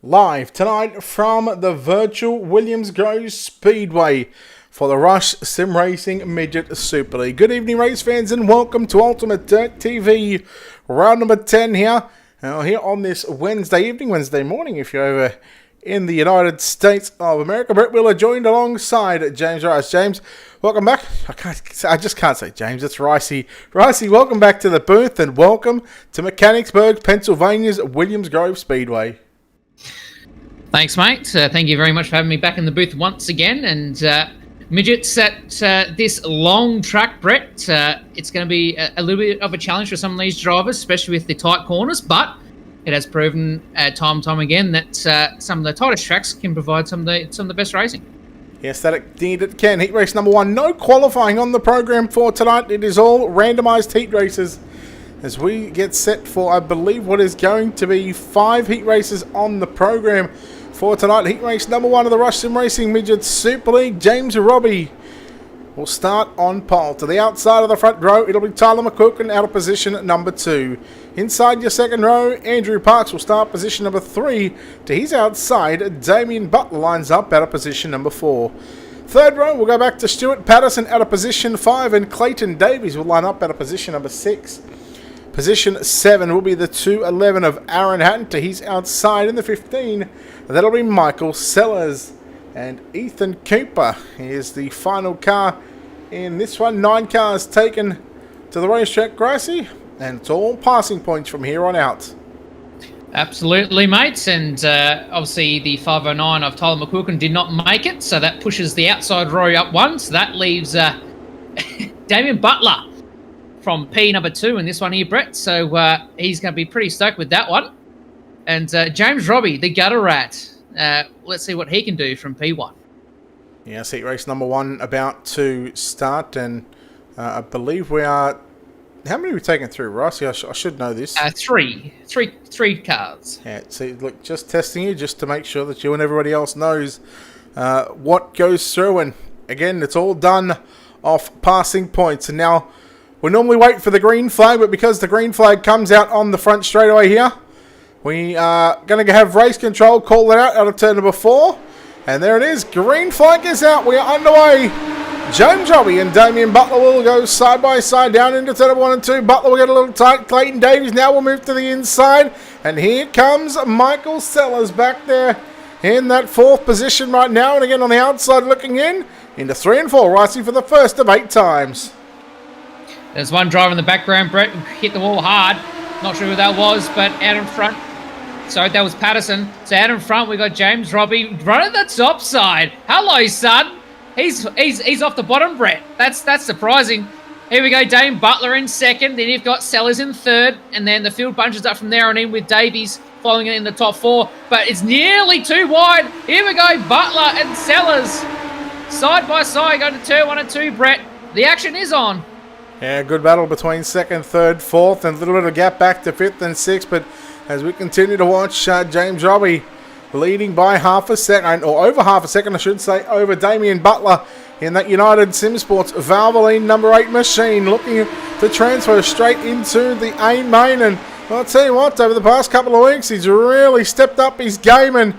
Live tonight from the virtual Williams Grove Speedway for the Rush Sim Racing Midget Super League. Good evening, race fans, and welcome to Ultimate Dirt TV. Round number 10 here. Here on this Wednesday morning, if you're over in the United States of America. Brett Wheeler joined alongside James Rice. James, welcome back. I just can't say James, it's Ricey. Ricey, welcome back to the booth and welcome to Mechanicsburg, Pennsylvania's Williams Grove Speedway. Thanks, mate. Thank you very much for having me back in the booth once again. And Midget's at this long track, Brett. It's going to be a little bit of a challenge for some of these drivers, especially with the tight corners. But it has proven time and time again that some of the tightest tracks can provide some of the best racing. Yes, that indeed it can. Heat race number 1. No qualifying on the program for tonight. It is all randomised heat races as we get set for, I believe, what is going to be 5 heat races on the program for tonight. Heat race number 1 of the Rush Sim Racing Midget Super League. James Robbie will start on pole. To the outside of the front row, it'll be Tyler McCook out of position at number 2. Inside your second row, Andrew Parks will start position number 3. To his outside, Damien Butler lines up out of position number 4. Third row, we'll go back to Stuart Patterson out of position 5, and Clayton Davies will line up out of position number 6. Position 7 will be the 211 of Aaron Hatton. To his outside in the 15. That'll be Michael Sellers. And Ethan Cooper is the final car in this one. 9 cars taken to the racetrack, Gracie. And it's all passing points from here on out. Absolutely, mates. And obviously the 509 of Tyler McCook did not make it. So that pushes the outside row up 1. So that leaves Damien Butler from P number 2 in this one here, Brett. So he's going to be pretty stoked with that one. And James Robbie, the gutter rat. Let's see what he can do from P1. Yeah, heat race number 1 about to start. And I believe we are... How many are we taking through, Rossi? I should know this. Three cars. Yeah, see, look, just testing you just to make sure that you and everybody else knows what goes through. And again, it's all done off passing points. And now... we normally wait for the green flag, but because the green flag comes out on the front straightaway here, we are going to have race control call that out of turn number 4. And there it is. Green flag is out. We are underway. James Robbie and Damien Butler will go side by side down into turn number 1 and 2. Butler will get a little tight. Clayton Davies now will move to the inside. And here comes Michael Sellers back there in that 4th position right now. And again on the outside looking in into 3 and 4, racing for the first of 8 times. There's one driver in the background, Brett, hit the wall hard. Not sure who that was, but out in front. Sorry, that was Patterson. So out in front, we got James Robbie running the top side. Hello, son. He's off the bottom, Brett. That's surprising. Here we go, Dame Butler in 2nd. Then you've got Sellers in 3rd. And then the field bunches up from there on in with Davies following it in the top 4. But it's nearly too wide. Here we go, Butler and Sellers. Side by side, going to turn 1 and 2, Brett. The action is on. Yeah, good battle between 2nd, 3rd, 4th, and a little bit of gap back to 5th and 6th. But as we continue to watch James Robbie leading by half a second, or over half a second, I should say, over Damien Butler in that United Sim Sports Valvoline number 8 machine, looking to transfer straight into the A main. And I'll tell you what, over the past couple of weeks, he's really stepped up his game, and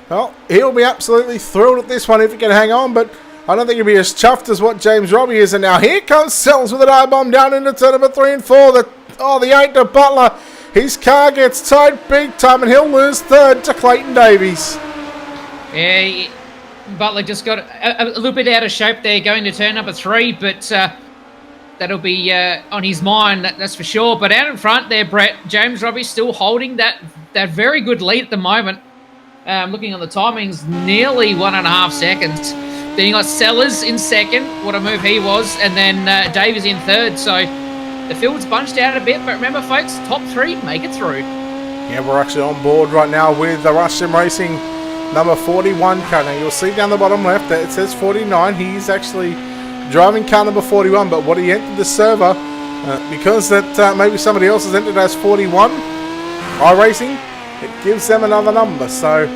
well, he'll be absolutely thrilled at this one if he can hang on. But I don't think he'll be as chuffed as what James Robbie is. And now here comes Sells with an I-bomb down into turn number 3 and 4. The 8 to Butler. His car gets tied big time, and he'll lose 3rd to Clayton Davies. Yeah, Butler just got a little bit out of shape there going to turn number 3, but that'll be on his mind, that's for sure. But out in front there, Brett, James Robbie still holding that very good lead at the moment. Looking on the timings, nearly 1.5 seconds. Then you got Sellers in 2nd, what a move he was, and then Davies in 3rd. So the field's bunched out a bit, but remember, folks, top 3 make it through. Yeah, we're actually on board right now with the Rush Sim Racing number 41 car. Now you'll see down the bottom left that it says 49. He's actually driving car number 41, but what he entered the server, because that maybe somebody else has entered as 41, iRacing, it gives them another number. So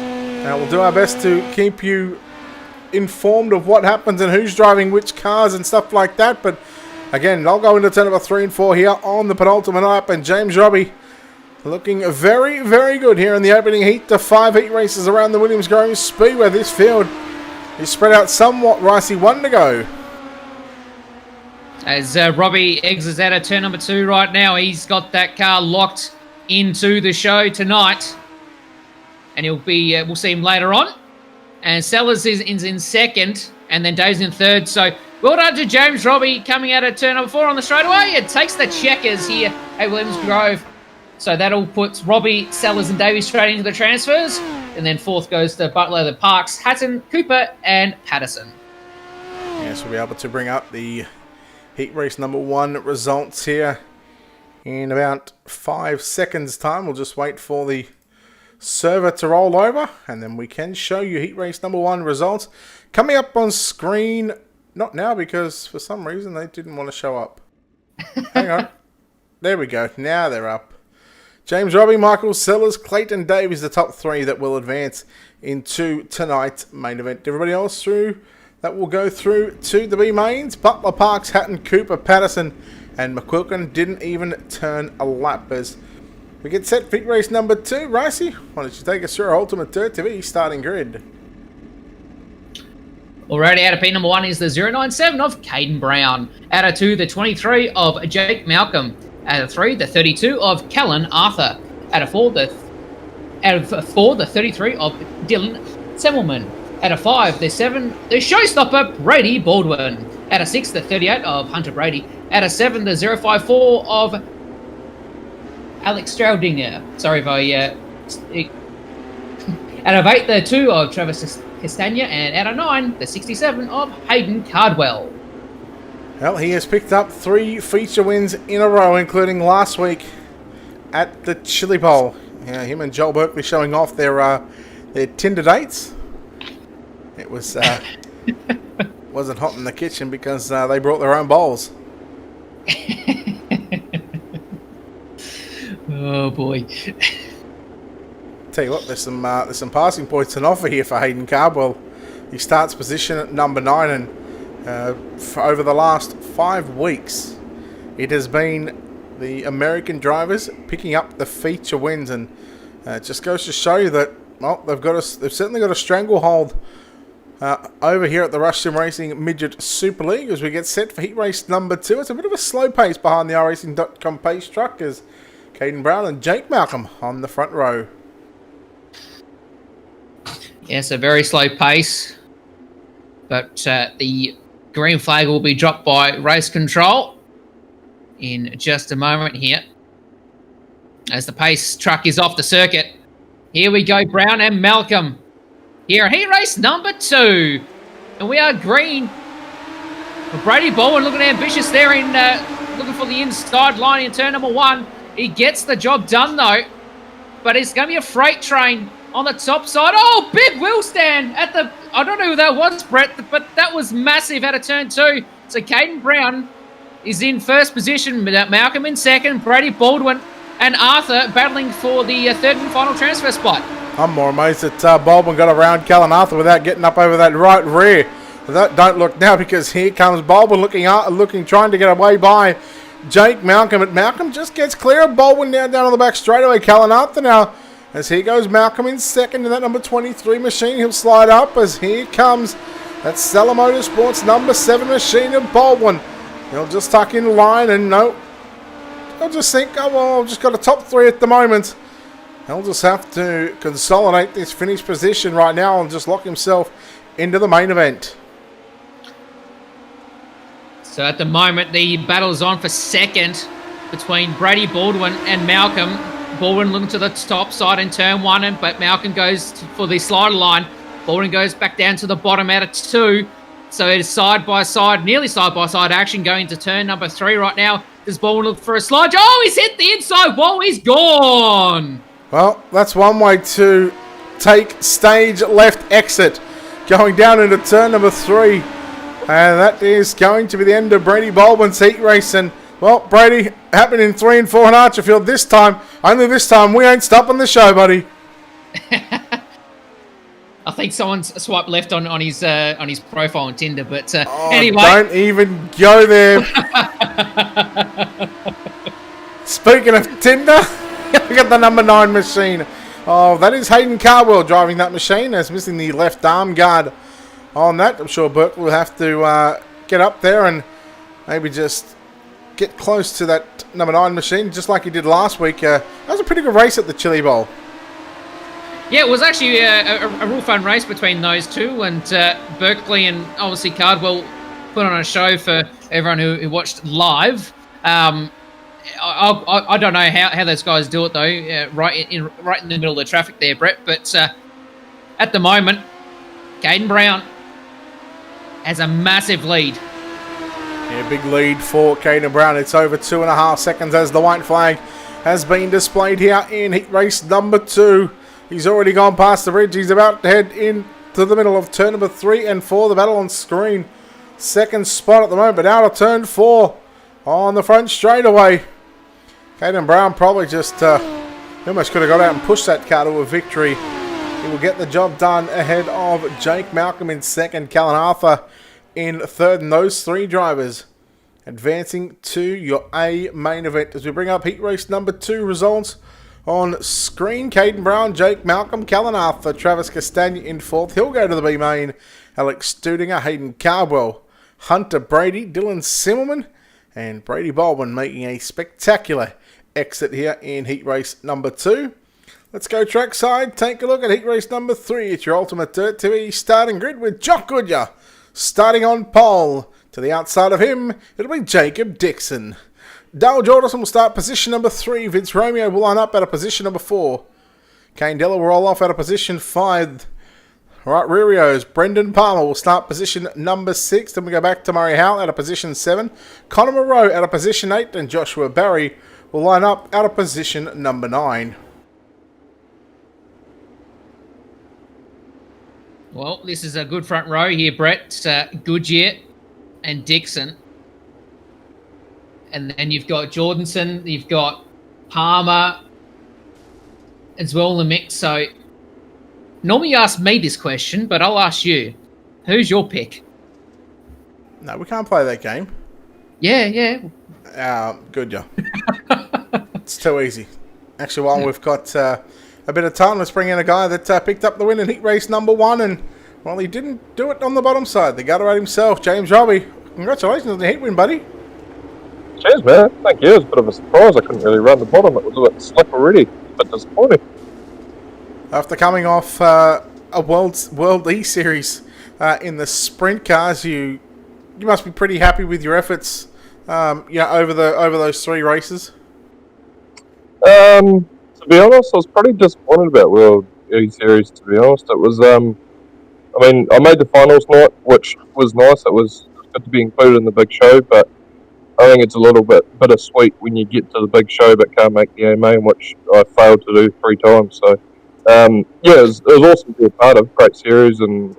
we'll do our best to keep you informed of what happens and who's driving which cars and stuff like that. But again, I'll go into turn number 3 and 4 here on the penultimate lap, and James Robbie Looking very, very good here in the opening heat. The 5 heat races around the Williams Grove Speedway. This field is spread out somewhat. Ricey, 1 to go. As Robbie exits out of turn number 2 right now, he's got that car locked into the show tonight. And he'll be, we'll see him later on. And Sellers is in second, and then Dave's in third. So well done to James Robbie coming out of turn number 4 on the straightaway. It takes the checkers here at Williams Grove. So that'll put Robbie, Sellers, and Davey straight into the transfers. And then 4th goes to Butler, the Parks, Hatton, Cooper, and Patterson. Yes, we'll be able to bring up the heat race number 1 results here in about 5 seconds time. We'll just wait for the server to roll over, and then we can show you heat race number 1 results coming up on screen. Not now, because for some reason they didn't want to show up. Hang on. There we go. Now they're up. James Robbie, Michael Sellers, Clayton Davies, the top 3 that will advance into tonight's main event. Everybody else through that will go through to the B mains. Butler, Parks, Hatton, Cooper, Patterson, and McQuilkin didn't even turn a lap as we get set for heat race number 2. Ricey, why don't you take us through our Ultimate Dirt TV starting grid? Already out of P number 1 is the 097 of Caden Brown. Out of 2, the 23 of Jake Malcolm. Out of 3, the 32 of Callan Arthur. Out of 4, the 33 of Dylan Semmelman. Out of 5, the showstopper Brady Baldwin. Out of 6, the 38 of Hunter Brady. Out of 7, the 054 of Alex Stroudinger. Sorry if I... Out of 8, the 2 of Travis Castagna. And out of 9, the 67 of Hayden Cardwell. Well, he has picked up 3 feature wins in a row, including last week at the Chili Bowl. Yeah, him and Joel Berkeley showing off their Tinder dates. It was wasn't hot in the kitchen because they brought their own bowls. Oh boy! Tell you what, there's some passing points on offer here for Hayden Cardwell. He starts position at number 9, and for over the last 5 weeks, it has been the American drivers picking up the feature wins, and it just goes to show you that, well, they've certainly got a stranglehold over here at the Rush Sim Racing Midget Super League as we get set for heat race number 2. It's a bit of a slow pace behind the iRacing.com pace truck as Caden Brown and Jake Malcolm on the front row. Yes, a very slow pace, but the green flag will be dropped by race control in just a moment here as the pace truck is off the circuit. Here we go, Brown and Malcolm here in heat race number 2, and we are green. Brady Bowen looking ambitious there in looking for the inside line in turn number 1. He gets the job done though, but it's going to be a freight train on the top side. Oh, big wheel stand at the... I don't know who that was, Brett, but that was massive out of turn 2. So Caden Brown is in first position, Malcolm in second, Brady Baldwin and Arthur battling for the third and final transfer spot. I'm more amazed that Baldwin got around Callan Arthur without getting up over that right rear. Don't look now, because here comes Baldwin trying to get away by Jake Malcolm. But Malcolm just gets clear of Baldwin down on the back straightaway. Callan Arthur now, as here goes Malcolm in second in that number 23 machine. He'll slide up as here comes that Stella Motorsports number 7 machine of Baldwin. He'll just tuck in line, and no, he'll just think, oh well, I've just got a top 3 at the moment. He'll just have to consolidate this finish position right now and just lock himself into the main event. So at the moment, the battle is on for second between Brady Baldwin and Malcolm. Baldwin looking to the top side in turn 1, but Malcolm goes for the slider line. Baldwin goes back down to the bottom out of 2. So it is side-by-side, nearly side-by-side action going to turn number 3 right now. Does Baldwin look for a slide? Oh, he's hit the inside wall. He's gone. Well, that's one way to take stage left exit going down into turn number 3. And that is going to be the end of Brady Baldwin's heat race. And, well, Brady, happening in 3 and 4 in Archerfield this time. Only this time, we ain't stopping the show, buddy. I think someone's swiped left on his profile on Tinder, but anyway. Don't even go there. Speaking of Tinder, Look at the number 9 machine. Oh, that is Hayden Cardwell driving that machine. As missing the left arm guard on that. I'm sure Burke will have to get up there and maybe just get close to that number 9 machine, just like he did last week. That was a pretty good race at the Chili Bowl. Yeah, it was actually a real fun race between those two, and Berkeley and obviously Cardwell put on a show for everyone who watched live. I don't know how those guys do it though, right in the middle of the traffic there, Brett. But at the moment, Caden Brown has a massive lead. Yeah, big lead for Caden Brown. It's over 2.5 seconds as the white flag has been displayed here in heat race number 2. He's already gone past the bridge. He's about to head into the middle of turn number 3 and 4. The battle on screen. Second spot at the moment, but out of turn 4 on the front straightaway. Caden Brown probably just almost could have got out and pushed that car to a victory. He will get the job done ahead of Jake Malcolm in second, Callan Arthur in third, and those 3 drivers advancing to your A main event. As we bring up heat race number 2 results on screen, Caden Brown, Jake Malcolm, Callan Arthur, Travis Castagna in fourth. He'll go to the B main. Alex Studinger, Hayden Cardwell, Hunter Brady, Dylan Simmelman, and Brady Baldwin making a spectacular exit here in heat race number 2. Let's go trackside, take a look at heat race number 3. It's your Ultimate Dirt TV starting grid with Jock Goodyear starting on pole. To the outside of him, it'll be Jacob Dixon. Dale Jordison will start position number 3. Vince Romeo will line up at a position number 4. Kane Della will roll off at a position 5. Right, Ririos, Brendan Palmer will start position number 6. Then we go back to Murray Howell at a position 7. Connor Moreau at a position 8. And Joshua Barry will line up at a position number 9. Well, this is a good front row here, Brett. Goodyear and Dixon. And then you've got Jordanson, you've got Palmer as well in the mix. So normally you ask me this question, but I'll ask you. Who's your pick? No, we can't play that game. Yeah. Goodyear. It's too easy. Actually, while we've got a bit of time, let's bring in a guy that picked up the win in heat race number 1. And, well, he didn't do it on the bottom side. The gutter rate himself, James Robbie. Congratulations on the heat win, buddy. Cheers, man. Thank you. It was a bit of a surprise. I couldn't really run the bottom. It was a bit slick already. But disappointing. After coming off a World E Series in the sprint cars, you must be pretty happy with your efforts. Over those 3 races. To be honest, I was pretty disappointed about World E Series. To be honest, it was. I made the finals night, which was nice. It was good to be included in the big show, but I think it's a little bit bittersweet when you get to the big show but can't make the A main, which I failed to do 3 times. So, it was awesome to be a part of. Great series and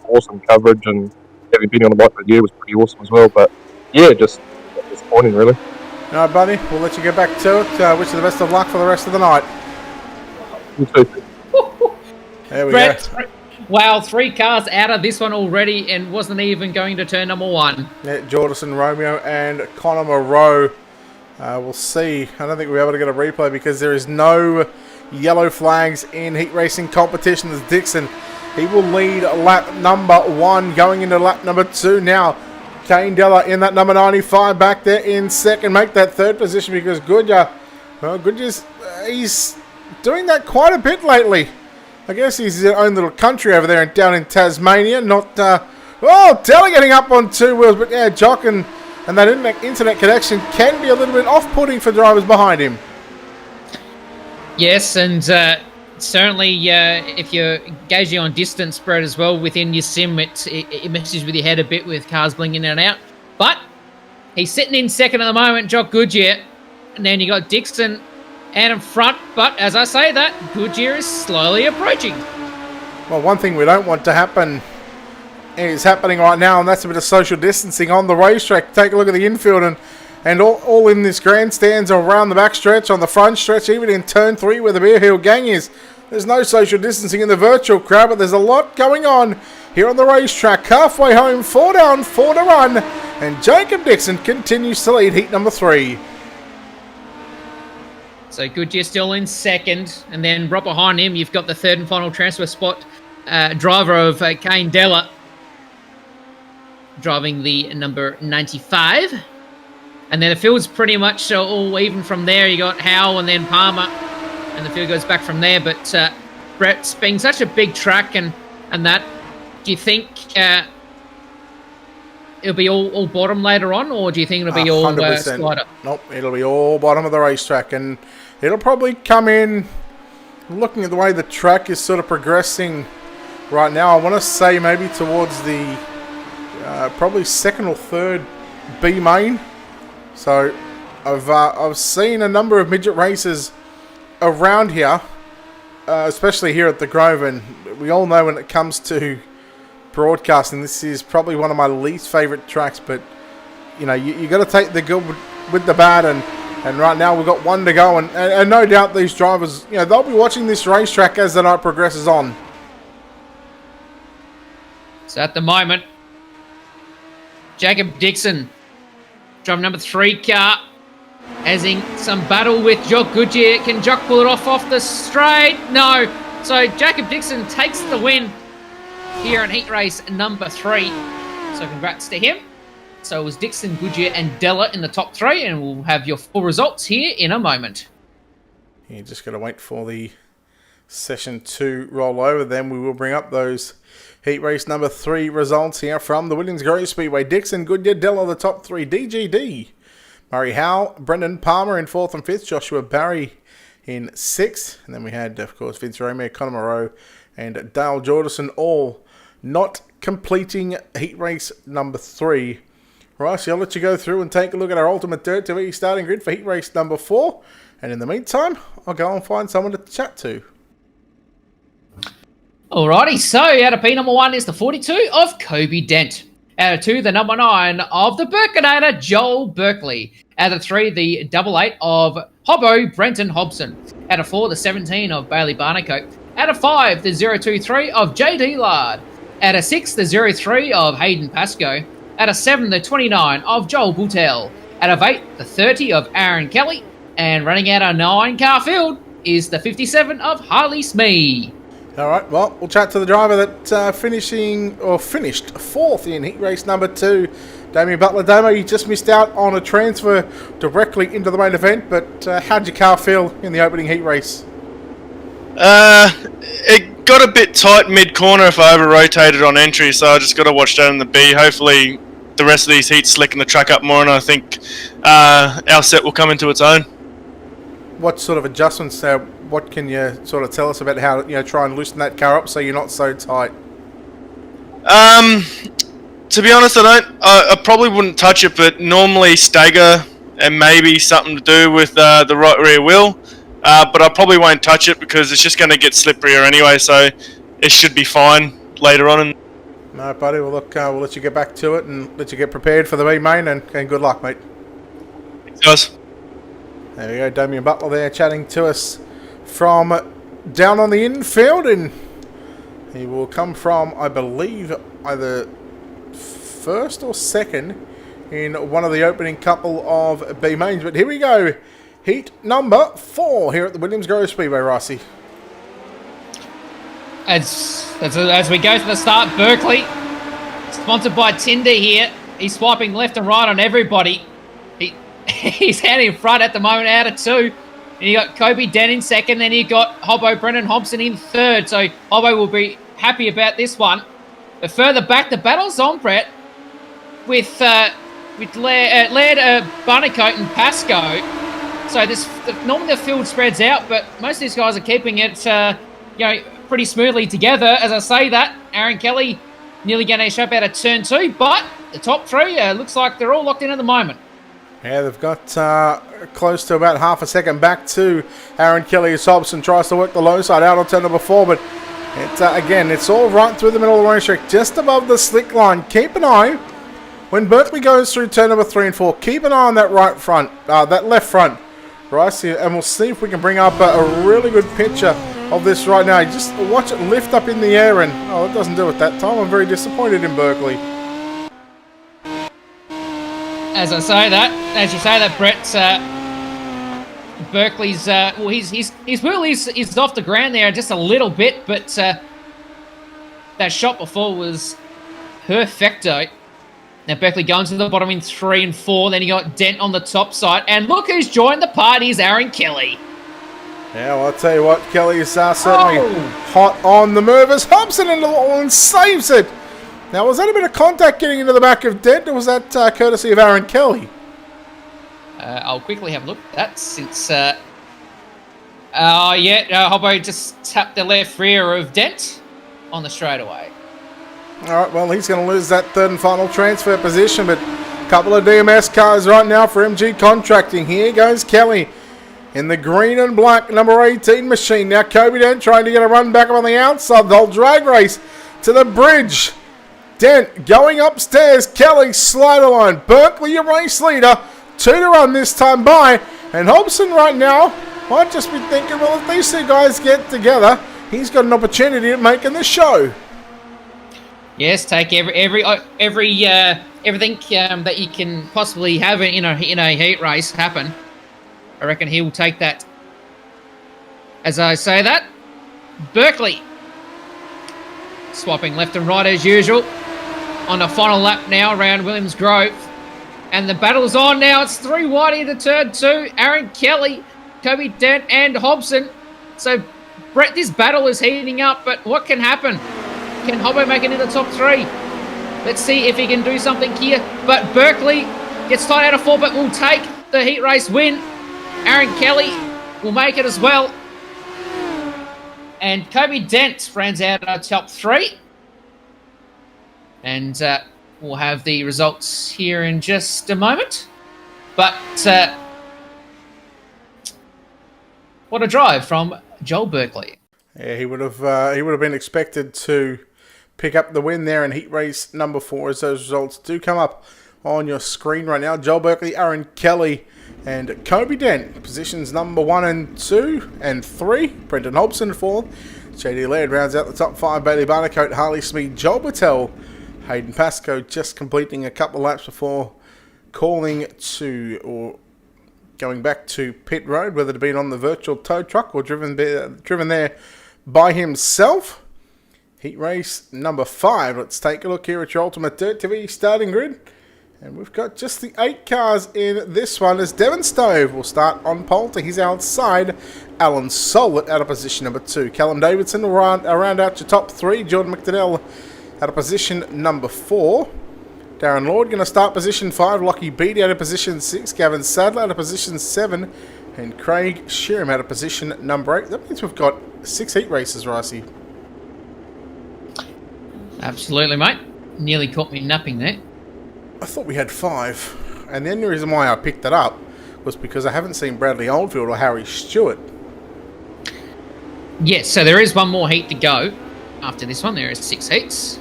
awesome coverage, and having been on the bike for the year was pretty awesome as well. But yeah, just disappointing, really. All right, buddy. We'll let you get back to it. Wish you the best of luck for the rest of the night. You too. There we Brett, go. Wow, 3 cars out of this one already and wasn't even going to turn number 1. Yeah, Jordison, Romeo, and Connor Moreau. We'll see. I don't think we'll be able to get a replay because there is no yellow flags in heat racing competition. As Dixon, he will lead lap number 1 going into lap number 2 now. Kane Della in that number 95 back there in second. Make that 3rd position because Goodyear, he's doing that quite a bit lately. I guess he's his own little country over there down in Tasmania. Not, Della getting up on 2 wheels. But yeah, Jock and that internet connection can be a little bit off-putting for drivers behind him. Yes, and certainly if you're gauging on distance spread as well within your sim, it messes with your head a bit with cars blinking in and out. But he's sitting in second at the moment, Jock Goodyear. And then you got Dixon out in front. But as I say that, Goodyear is slowly approaching. Well, one thing we don't want to happen is happening right now, and that's a bit of social distancing on the racetrack. Take a look at the infield and all in this grandstands around the back stretch, on the front stretch, even in turn 3 where the Beer Hill gang is. There's no social distancing in the virtual crowd, but there's a lot going on here on the racetrack. Halfway home, 4 down, 4 to run, and Jacob Dixon continues to lead heat number 3. So Goodyear still in second. And then right behind him, you've got the third and final transfer spot driver of Kane Della, driving the number 95. And then the field's pretty much all even from there. You got Howell and then Palmer, and the field goes back from there. But Brett's being such a big track and that, do you think it'll be all bottom later on, or do you think it'll be all slider? Nope, it'll be all bottom of the racetrack, and it'll probably come in, looking at the way the track is sort of progressing right now, I want to say maybe towards the probably second or third B main. So I've seen a number of midget races around here, especially here at the Grove, and we all know when it comes to broadcasting, this is probably one of my least favourite tracks, but you know, you got to take the good with the bad, and right now we've got one to go, and no doubt these drivers, you know, they'll be watching this racetrack as the night progresses on. So at the moment, Jacob Dixon, driving number 3 car, having some battle with Jock Goodyear. Can Jock pull it off the straight? No. So Jacob Dixon takes the win here in heat race number 3. So congrats to him. So it was Dixon, Goodyear and Della in the top 3, and we'll have your full results here in a moment. You just got to wait for the session 2 roll over, then we will bring up those heat race number 3 results here from the Williams Grove Speedway. Dixon, Goodyear, Della, the top 3. DGD, Murray Howell, Brendan Palmer in 4th and 5th, Joshua Barry in 6th, and then we had, of course, Vince Romeo, Conor Moreau and Dale Jordison, all not completing heat race number 3. Right, so I'll let you go through and take a look at our Ultimate Dirt TV starting grid for heat race number 4, and in the meantime, I'll go and find someone to chat to. Alrighty, so out of P number 1 is the 42 of Kobe Dent. Out of 2, the number 9 of the Burkinator, Joel Berkeley. Out of 3, the double 8 of Hobbo, Brenton Hobson. Out of 4, the 17 of Bailey Barnacote. Out of 5, the 023 of JD Lard. Out of 6, the 03 of Hayden Pascoe. Out of 7, the 29 of Joel Boutel. Out of 8, the 30 of Aaron Kelly. And running out a 9-car field is the 57 of Harley Smee. All right, well, we'll chat to the driver that finished 4th in heat race number 2, Damien Butler. Damo, you just missed out on a transfer directly into the main event, but how'd your car feel in the opening heat race? It got a bit tight mid-corner if I over-rotated on entry, so I just got to watch that in the B. Hopefully the rest of these heats slicken the track up more, and I think our set will come into its own. What sort of adjustments, what can you sort of tell us about how, you know, try and loosen that car up so you're not so tight? To be honest, I probably wouldn't touch it, but normally stagger and maybe something to do with the right rear wheel. But I probably won't touch it because it's just going to get slipperier anyway, so it should be fine later on. No, buddy, well, look, we'll let you get back to it and let you get prepared for the B main, and good luck, mate. Thanks, guys. There we go, Damien Butler there chatting to us from down on the infield, and he will come from, I believe, either first or second in one of the opening couple of B mains. But here we go, heat number 4 here at the Williams Grove Speedway, Rossi. As we go to the start, Berkeley, sponsored by Tinder here. He's swiping left and right on everybody. He's out in front at the moment, out of 2. And you got Kobe Dent in second, then you got Hobbo Brendan Hobson in third. So Hobbo will be happy about this one. But further back, the battle's on, Brett, with Laird, Barnacote and Pascoe. So normally the field spreads out, but most of these guys are keeping it, pretty smoothly together. As I say that, Aaron Kelly nearly going to show up out of turn 2, but the top 3 looks like they're all locked in at the moment. Yeah, they've got close to about half a second back to Aaron Kelly as Hobson tries to work the low side out on turn number 4, but again, it's all right through the middle of the racetrack, just above the slick line. Keep an eye when Berkeley goes through turn number 3 and 4. Keep an eye on that right front, that left front, right? And we'll see if we can bring up a really good picture of this right now. Just watch it lift up in the air, and it doesn't do it that time. I'm very disappointed in Berkeley. As you say that, Brett, Berkeley's well, his wheel is off the ground there just a little bit, but that shot before was perfecto. Now Berkeley going to the bottom in 3 and 4. Then you got Dent on the top side, and look who's joined the party is Aaron Kelly. Yeah, well, I'll tell you what, Kelly is certainly hot on the move as Hobson into the wall and saves it. Now, was that a bit of contact getting into the back of Dent, or was that courtesy of Aaron Kelly? I'll quickly have a look at that since... Hobbo just tapped the left rear of Dent on the straightaway. All right, well, he's going to lose that third and final transfer position, but a couple of DMS cars right now for MG Contracting. Here goes Kelly in the green and black number 18 machine. Now Kobe Dent trying to get a run back up on the outside. They'll drag race to the bridge. Dent going upstairs. Kelly slider line. Berkeley your race leader. 2 to run this time by. And Hobson right now might just be thinking, well, if these two guys get together, he's got an opportunity at making the show. Yes, take everything that you can possibly have in a heat race happen. I reckon he will take that. As I say that, Berkeley swapping left and right as usual on the final lap now around Williams Grove. And the battle's on now. It's 3 wide into turn 2. Aaron Kelly, Kobe Dent, and Hobson. So, Brett, this battle is heating up, but what can happen? Can Hobbo make it in the top 3? Let's see if he can do something here. But Berkeley gets tied out of 4, but will take the heat race win. Aaron Kelly will make it as well. And Kobe Dent rounds out our top 3. And we'll have the results here in just a moment. But what a drive from Joel Berkeley. Yeah, he would have been expected to pick up the win there in heat race number 4 as those results do come up on your screen right now. Joel Berkeley, Aaron Kelly, and Kobe Dent, positions number 1 and 2 and 3. Brendan Hobson 4th. JD Laird rounds out the top 5. Bailey Barnacote, Harley Smith, Joel Patel, Hayden Pascoe just completing a couple of laps before calling to or going back to pit road, whether it be on the virtual tow truck or driven there by himself. Heat race number 5. Let's take a look here at your Ultimate Dirt TV starting grid. And we've got just the 8 cars in this one as Devon Stove will start on pole to his outside. Alan Solett out of position number 2. Callum Davidson will round out your top 3. Jordan McDonnell out of position number 4. Darren Lord going to start position 5. Lockie Beattie out of position 6. Gavin Sadler out of position 7. And Craig Sheeran out of position number 8. That means we've got 6 heat races, Ricey. Absolutely, mate. Nearly caught me napping there. I thought we had 5. And the only reason why I picked that up was because I haven't seen Bradley Oldfield or Harry Stewart. Yes, so there is one more heat to go. After this one, there is 6 heats.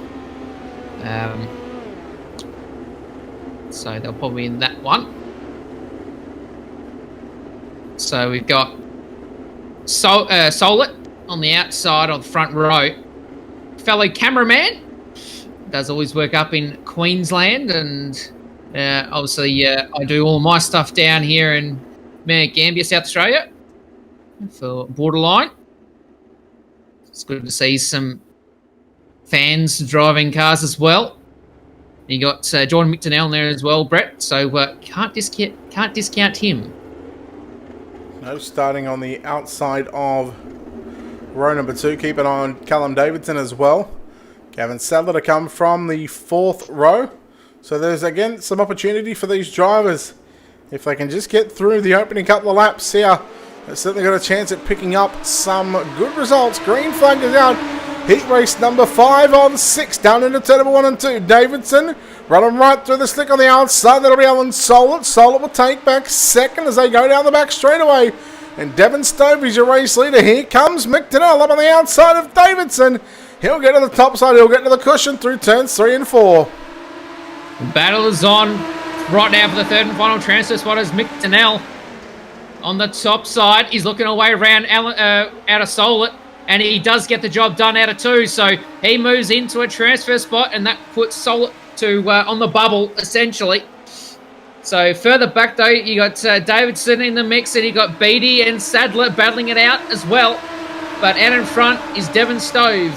So they'll probably in that one. So we've got Solett on the outside of the front row. Fellow cameraman. Does always work up in Queensland, and obviously I do all my stuff down here in Mount Gambier, South Australia for Borderline. It's good to see some fans driving cars as well. You got Jordan McDonnell there as well, Brett. So can't discount him. No, starting on the outside of row number 2. Keep an eye on Callum Davidson as well. Gavin Sadler to come from the 4th row. So there's again some opportunity for these drivers. If they can just get through the opening couple of laps here, they've certainly got a chance at picking up some good results. Green flag is out. Heat race number 5 on 6. Down into turn number 1 and 2. Davidson running right through the slick on the outside. That'll be Alan Solett. Solett will take back second as they go down the back straightaway. And Devon Stove is your race leader. Here comes McDonnell up on the outside of Davidson. He'll get to the top side. He'll get to the cushion through turns 3 and 4. The battle is on right now for the third and final transfer spot as McDonnell on the top side. He's looking away around out of Solett, and he does get the job done out of 2. So he moves into a transfer spot, and that puts Solett to on the bubble, essentially. So further back though, you got Davidson in the mix, and you got Beatty and Sadler battling it out as well. But out in front is Devon Stove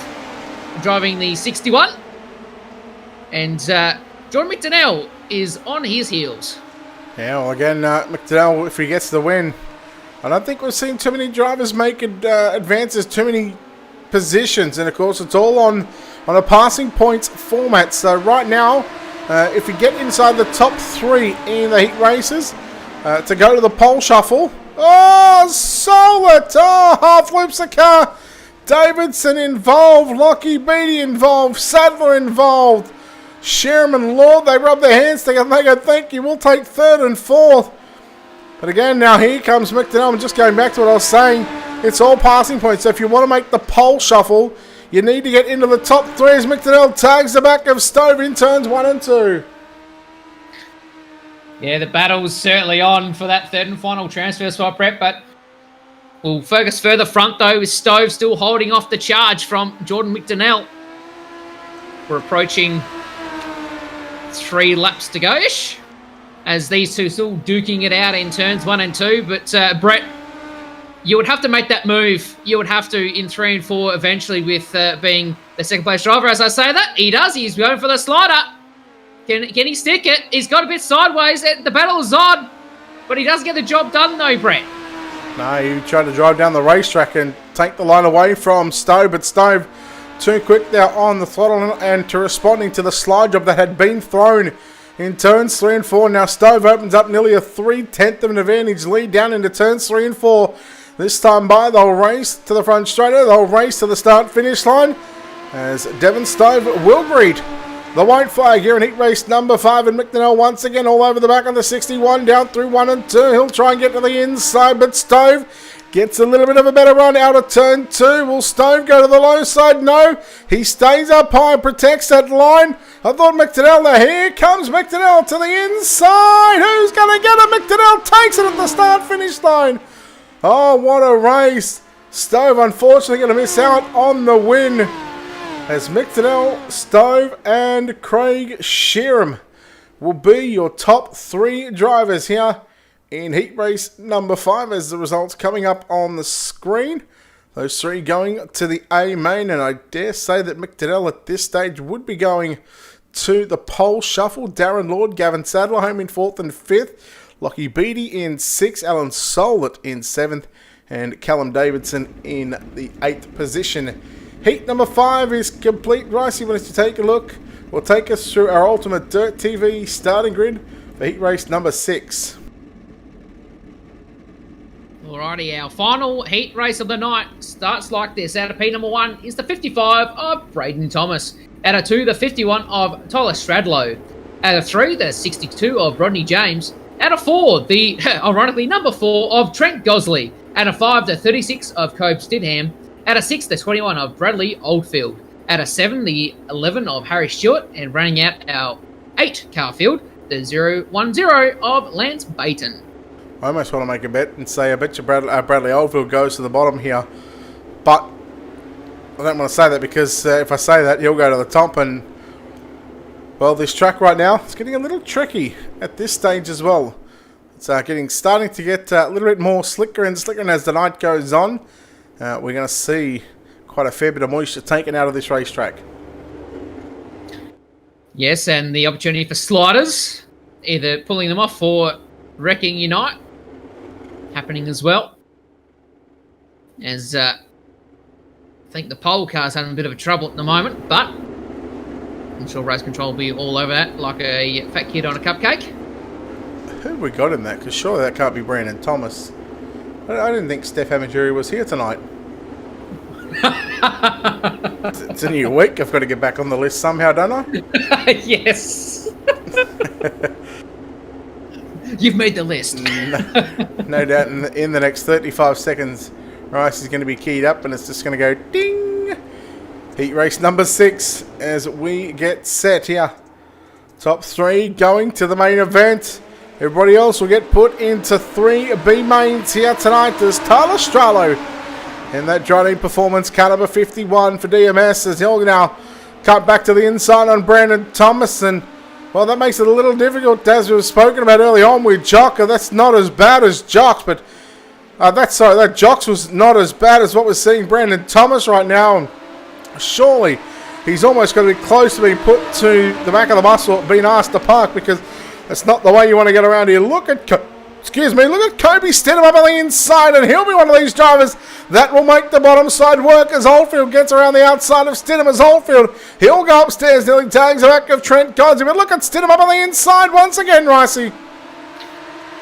driving the 61. And John McDonnell is on his heels. Yeah, well, again, McDonnell, if he gets the win, I don't think we've seen too many drivers make advances, too many positions. And, of course, it's all on a passing points format. So right now, if you get inside the top 3 in the heat races, to go to the pole shuffle. Oh, Solid! Oh, half loops the car. Davidson involved. Lockie Beatty involved. Sadler involved. Sherman, Lord, they rub their hands together and they go, thank you, we'll take 3rd and 4th. But again, now here comes McDonnell. I'm just going back to what I was saying. It's all passing points. So if you want to make the pole shuffle, you need to get into the top 3 as McDonnell tags the back of Stove in turns 1 and 2. Yeah, the battle's certainly on for that 3rd and final transfer spot, Brett, but we'll focus further front, though, with Stove still holding off the charge from Jordan McDonnell. We're approaching 3 laps to go-ish, as these two still duking it out in turns 1 and 2. But, Brett, you would have to make that move. You would have to in 3 and 4 eventually with being the second-place driver. As I say that, he does. He's going for the slider. Can he stick it? He's got a bit sideways. The battle is on, but he doesn't get the job done, though, Brett. No, he tried to drive down the racetrack and take the line away from Stove, but Stove too quick now on the throttle and to responding to the slide job that had been thrown in turns 3 and 4. Now Stove opens up nearly a 3/10 of an advantage lead down into turns 3 and 4. This time by, they'll race to the front straighter. They'll race to the start-finish line as Devon Stove will greet the white flag here in heat race number 5, and McDonnell once again all over the back on the 61, down through 1 and 2. He'll try and get to the inside, but Stove gets a little bit of a better run out of turn 2. Will Stove go to the low side? No. He stays up high and protects that line. I thought McDonnell there. Here comes McDonnell to the inside. Who's going to get it? McDonnell takes it at the start-finish line. Oh, what a race. Stove unfortunately going to miss out on the win, as McDonnell, Stove and Craig Sheeran will be your top 3 drivers here in heat race number 5, as the results coming up on the screen. Those 3 going to the A main, and I dare say that McDonnell at this stage would be going to the pole shuffle. Darren Lord, Gavin Sadler home in 4th and 5th. Lockie Beatty in 6th. Alan Solit in 7th. And Callum Davidson in the 8th position. Heat number 5 is complete. Rice, you want us to take a look? Will take us through our Ultimate Dirt TV starting grid for heat race number 6. Alrighty, our final heat race of the night starts like this. Out of P number 1 is the 55 of Braden Thomas. Out of 2, the 51 of Tyler Stradlow. Out of 3, the 62 of Rodney James. Out of 4, the, ironically, number 4 of Trent Gosley. Out of 5, the 36 of Cobe Stidham. Out of 6, the 21 of Bradley Oldfield. Out of 7, the 11 of Harry Stewart. And running out our 8 car field, the 010 of Lance Baton. I almost want to make a bet and say I bet you Bradley Oldfield goes to the bottom here. But I don't want to say that because if I say that, he'll go to the top. And, well, this track right now, it's getting a little tricky at this stage as well. It's starting to get a little bit more slicker and slicker, and as the night goes on, we're going to see quite a fair bit of moisture taken out of this racetrack. Yes, and the opportunity for sliders, either pulling them off or wrecking Unite, happening as well. As I think the pole car's having a bit of a trouble at the moment, but I'm sure race control will be all over that like a fat kid on a cupcake. Who have we got in that? Because surely that can't be Brandon Thomas. I didn't think Steph Amajuri was here tonight. It's a new week. I've got to get back on the list somehow, don't I? Yes. You've made the list. No doubt in the next 35 seconds, Rice is going to be keyed up and it's just going to go ding. Heat race number 6 as we get set here. Top 3 going to the main event. Everybody else will get put into 3 B mains here tonight. There's Tyler Strallo in that Dryden Performance car number 51 for DMS as he'll now cut back to the inside on Brandon Thomas, and Well, that makes it a little difficult, as we've spoken about early on with Jock. That's not as bad as Jock's, but that Jock's was not as bad as what we're seeing Brandon Thomas right now. And surely he's almost going to be close to being put to the back of the bus or being asked to park, because that's not the way you want to get around here. Look at Kobe Stidham up on the inside, and he'll be one of these drivers that will make the bottom side work as Oldfield gets around the outside of Stidham. As Oldfield, he'll go upstairs, nearly tags the back of Trent Godsie. But look at Stidham up on the inside once again, Ricey.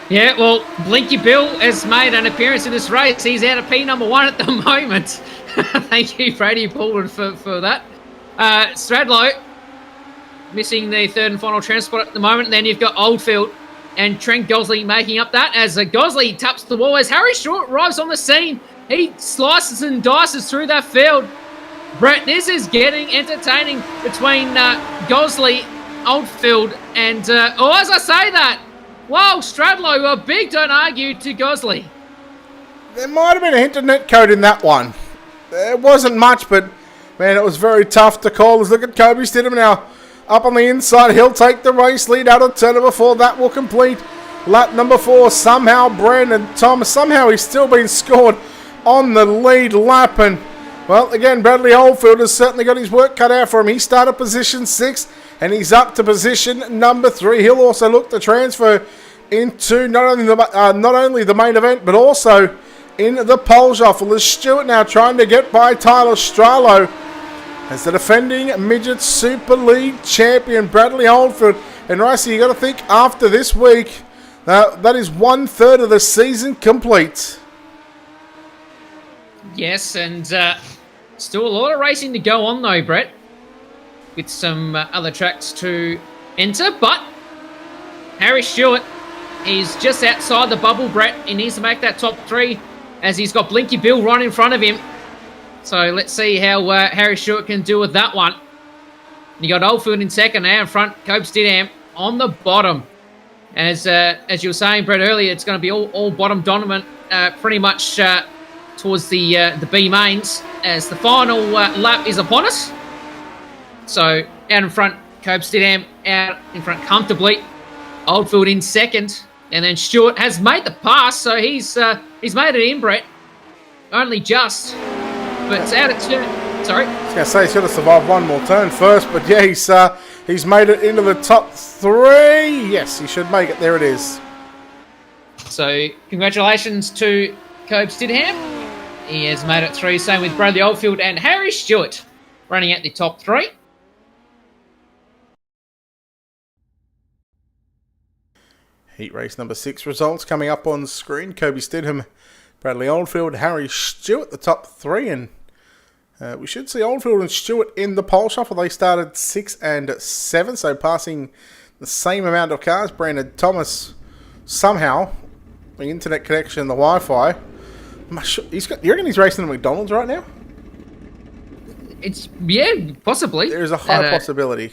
Yeah, well, Blinky Bill has made an appearance in this race. He's out of P number 1 at the moment. Thank you, Brady Pullman, for that. Stradlow missing the third and final transport at the moment. And then you've got Oldfield and Trent Gosley making up that as Gosley taps the wall as Harry Stewart arrives on the scene. He slices and dices through that field. Brett, this is getting entertaining between Gosley, Oldfield, and... as I say that, wow, Stradlow, a big don't argue to Gosley. There might have been a hint of net code in that one. There wasn't much, but, man, it was very tough to call. Let's look at Kobe Stidham now. Up on the inside, he'll take the race lead out of turn number 4. That will complete lap number 4. Somehow, Brandon Thomas, somehow he's still been scored on the lead lap. And, well, again, Bradley Oldfield has certainly got his work cut out for him. He started position 6, and he's up to position number 3. He'll also look to transfer into not only the main event, but also in the pole shuffle. As Stewart now trying to get by Tyler Stralo, as the defending Midget Super League champion, Bradley Oldfield. And Ricey, you got to think after this week, that is 1/3 of the season complete. Yes, and still a lot of racing to go on though, Brett, with some other tracks to enter. But Harry Stewart, he's just outside the bubble, Brett. He needs to make that top 3 as he's got Blinky Bill right in front of him. So let's see how Harry Stewart can do with that one. You got Oldfield in second, now in front, Cope Stidham on the bottom. As you were saying, Brett, earlier, it's going to be all bottom dominant, pretty much towards the B mains, as the final lap is upon us. So out in front, Cope Stidham out in front comfortably. Oldfield in second, and then Stewart has made the pass, so he's made it in, Brett. Only just. But it's out of turn. Sorry. I was going to say he's got to survive one more turn first, but yeah, he's made it into the top 3. Yes, he should make it. There it is. So congratulations to Cope Stidham. He has made it through. Same with Bradley Oldfield and Harry Stewart running at the top 3. Heat race number 6 results coming up on screen. Kobe Stidham, Bradley Oldfield, Harry Stewart, the top 3, and we should see Oldfield and Stewart in the pole shuffle. They started 6 and 7, so passing the same amount of cars. Brandon Thomas, somehow, the internet connection, the Wi-Fi. You reckon he's racing at McDonald's right now? Yeah, possibly. There is a high possibility.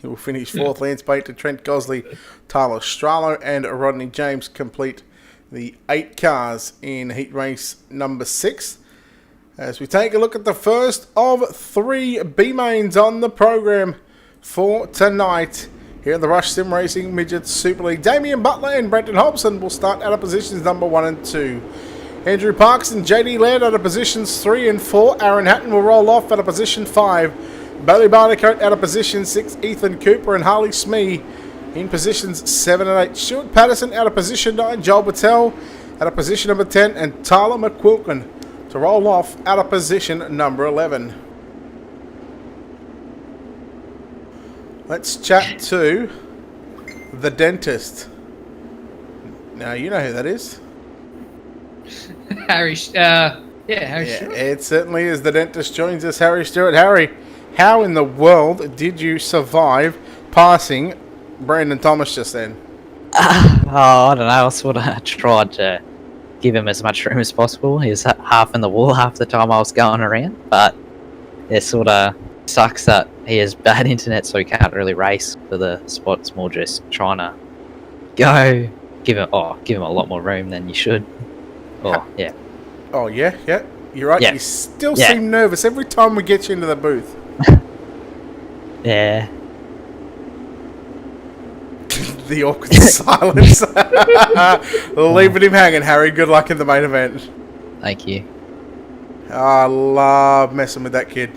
He will finish 4th. Lance Bate to Trent Gosley, Tyler Stralo, and Rodney James complete the 8 cars in heat race number 6. As we take a look at the first of 3 B mains on the program for tonight here at the Rush Sim Racing Midget Super League. Damien Butler and Brenton Hobson will start out of positions number 1 and 2. Andrew Parks and JD Laird out of positions 3 and 4. Aaron Hatton will roll off out of position 5. Bailey Barnacote out of position 6. Ethan Cooper and Harley Smee in positions 7 and 8. Stuart Patterson out of position 9. Joel Patel out of position number 10. And Tyler McQuilkin to roll off out of position number 11. Let's chat to the dentist. Now, you know who that is. Harry Stewart. It certainly is. The dentist joins us, Harry Stewart. Harry, how in the world did you survive passing Brandon Thomas just then? I don't know. I sort of tried to give him as much room as possible. He was half in the wall half the time I was going around, but it sort of sucks that he has bad internet, so he can't really race for the spot. It's more just trying to go, give him a lot more room than you should. Yeah. Oh, yeah. You're right. Yeah. You still seem nervous every time we get you into the booth. Yeah. The awkward silence. Leaving him hanging, Harry. Good luck in the main event. Thank you. I love messing with that kid.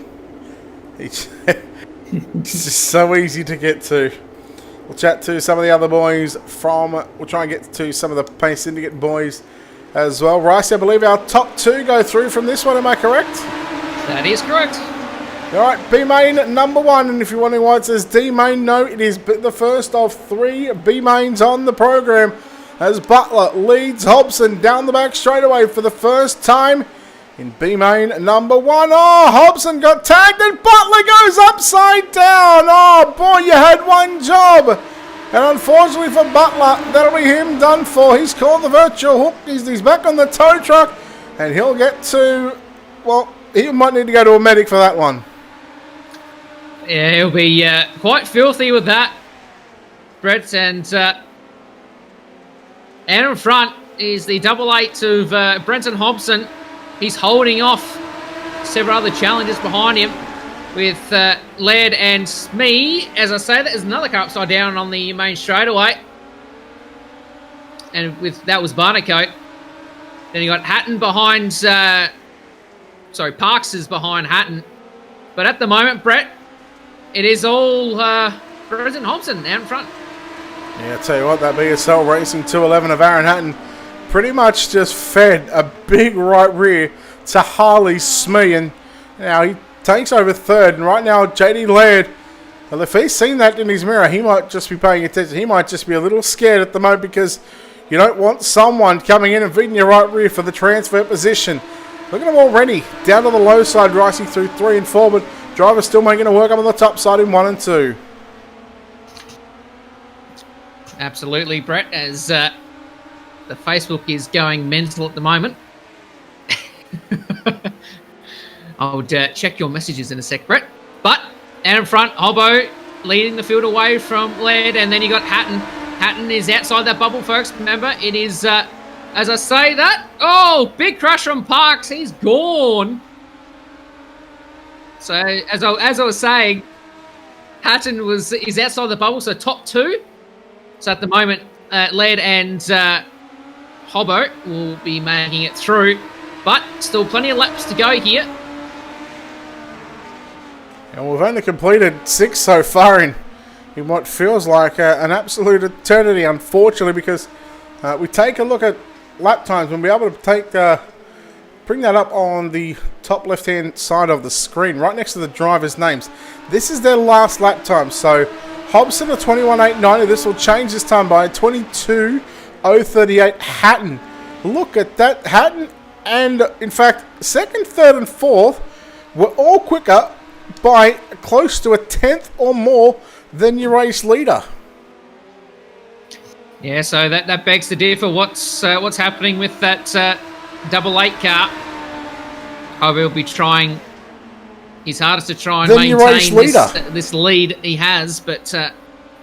He's just so easy to get to. We'll chat to some of the other boys we'll try and get to some of the Paint Syndicate boys as well. Rice, I believe our top 2 go through from this one, am I correct? That is correct. Alright, B main number 1, and if you're wondering why it says D main, no, it is the first of 3 B mains on the program as Butler leads Hobson down the back straightaway for the first time in B main number 1. Oh, Hobson got tagged and Butler goes upside down. Oh boy, you had one job. And unfortunately for Butler, that'll be him done for. He's caught the virtual hook. He's back on the tow truck and he'll get to, well, he might need to go to a medic for that one. Yeah, he'll be quite filthy with that, Brett. And in front is the 88 of Brenton Hobson. He's holding off several other challenges behind him with Laird and Smee. As I say, there's another car upside down on the main straightaway. And that was Barnacote. Then you got Hatton behind... Parks is behind Hatton. But at the moment, Brett, it is all Brenton Hobson out in front. Yeah, I tell you what, that BSL Racing 211 of Aaron Hatton pretty much just fed a big right rear to Harley Smee, and now he takes over third. And right now, JD Laird, well, if he's seen that in his mirror, he might just be paying attention. He might just be a little scared at the moment because you don't want someone coming in and feeding your right rear for the transfer position. Look at him already, down to the low side, racing through 3 and 4, but driver's still making it work up on the top side in 1 and 2. Absolutely, Brett, as the Facebook is going mental at the moment. I'll check your messages in a sec, Brett. But out in front, Hobbo leading the field away from Laird, and then you got Hatton. Hatton is outside that bubble, folks. Remember, it is, as I say that, oh, big crash from Parks. He's gone. So, as I was saying, Hatton is outside the bubble, so top 2. So at the moment, Laird and Hobbo will be making it through, but still plenty of laps to go here. And we've only completed 6 so far in what feels like an absolute eternity, unfortunately, because we take a look at lap times and we'll be able to bring that up on the top left-hand side of the screen, right next to the drivers' names. This is their last lap time, so Hobson a 21.890. This will change this time by 22.038. Hatton, look at that. Hatton, and in fact, 2nd, 3rd, and 4th were all quicker by close to a 10th or more than your race leader. Yeah, so that begs the differ. What's happening with that 88 car? Hobbo will be trying his hardest to try and maintain this lead he has, but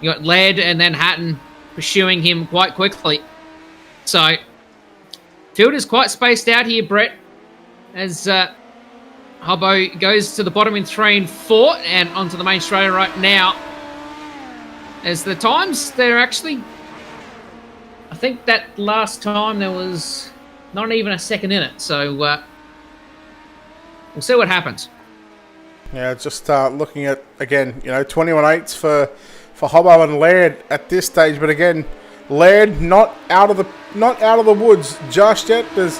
you got Laird and then Hatton pursuing him quite quickly. So, field is quite spaced out here, Brett, as Hobbo goes to the bottom in 3 and 4 and onto the main straight right now. As the times, they're actually... I think that last time there was not even a second in it, so we'll see what happens. Yeah, just looking at, again, 21.8s for Hobbo and Laird at this stage, but again, Laird not out of the woods just yet. There's,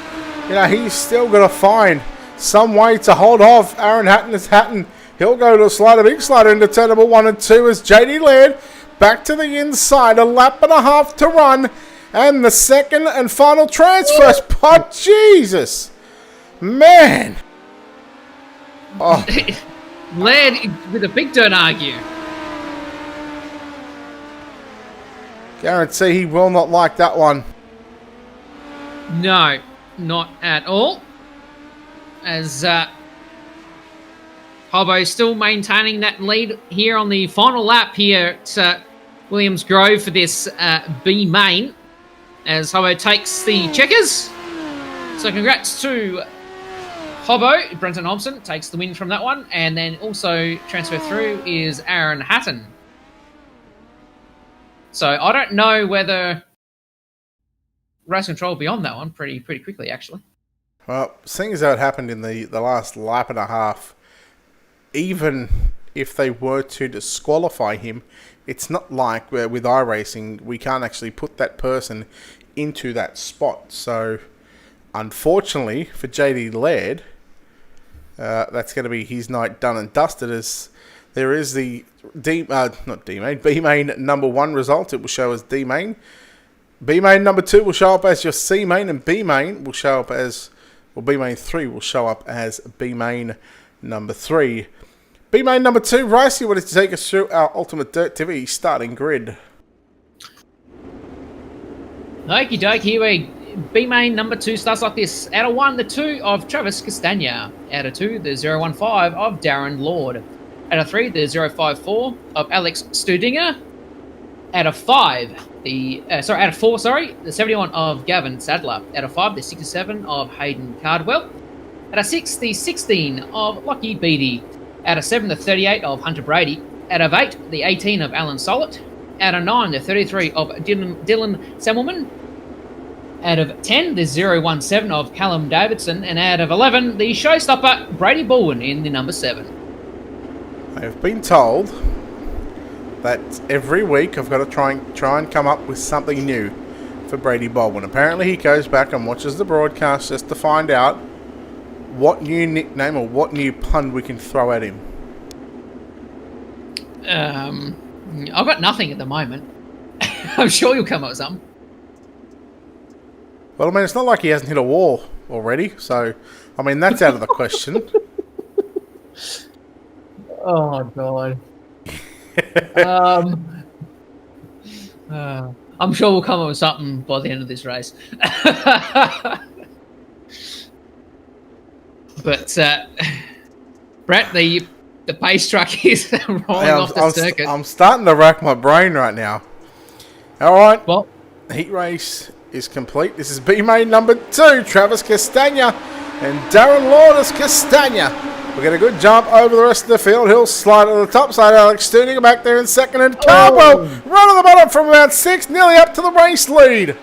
he's still got to find some way to hold off Aaron Hatton as Hatton. He'll go to a big slider into turn number 1 and 2 as JD Laird back to the inside, a lap and a half to run, and the second and final transfer spot. Jesus, man. Oh. Laird with a big don't argue. Guarantee he will not like that one. No, not at all. As Hobbo still maintaining that lead here on the final lap here at Williams Grove for this B main. As Hobbo takes the checkers. So congrats to Hobbo, Brenton Hobson, takes the win from that one. And then also transfer through is Aaron Hatton. So I don't know whether race control will be on that one pretty quickly, actually. Well, seeing as how it happened in the last lap and a half, even if they were to disqualify him, it's not like with iRacing, we can't actually put that person into that spot. So, unfortunately for JD Laird, that's going to be his night done and dusted, as there is the B main number 1 result. It will show as D main. B main number 2 will show up as your C main, and B main will show up as, well, B main 3 will show up as B main number 3. B main number 2, Rice, you wanted to take us through our Ultimate Dirt TV starting grid. Okie doke, here we B main number 2 starts like this. Out of 1, the 2 of Travis Castagna. Out of 2, the 015 of Darren Lord. Out of 3, the 054 of Alex Studinger. Out of 4, the 71 of Gavin Sadler. Out of 5, the 67 of Hayden Cardwell. Out of 6, the 16 of Lockie Beattie. Out of 7, the 38 of Hunter Brady. Out of 8, the 18 of Alan Sollett. Out of 9, the 33 of Dylan Semmelman. Out of 10, the 017 of Callum Davidson. And out of 11, the showstopper, Brady Baldwin in the number 7. I've been told that every week I've got to try and come up with something new for Brady Baldwin. Apparently he goes back and watches the broadcast just to find out what new nickname or what new pun we can throw at him. I've got nothing at the moment. I'm sure you'll come up with something. Well, I mean, it's not like he hasn't hit a wall already, so, I mean, that's out of the question. Oh, God. I'm sure we'll come up with something by the end of this race. But, Brett, the pace truck is rolling off the circuit. I'm starting to rack my brain right now. All right. Well, heat race is complete. This is B main number 2, Travis Castagna and Darren Lourdes Castagna. We get a good jump over the rest of the field. He'll slide to the top side. Alex Studinger back there in second, and Cardwell run to the bottom from about 6, nearly up to the race lead.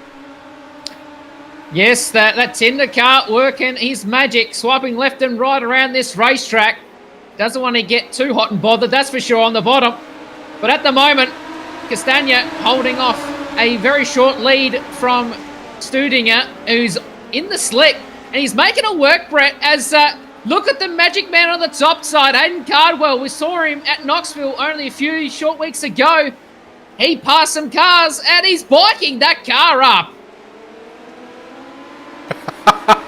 yes, that Tinder car working his magic, swiping left and right around this racetrack. Doesn't want to get too hot and bothered, that's for sure, on the bottom. But at the moment, Castagna holding off a very short lead from Studinger, who's in the slick. And he's making it work, Brett, as look at the magic man on the top side, Hayden Cardwell. We saw him at Knoxville only a few short weeks ago. He passed some cars, and he's biking that car up.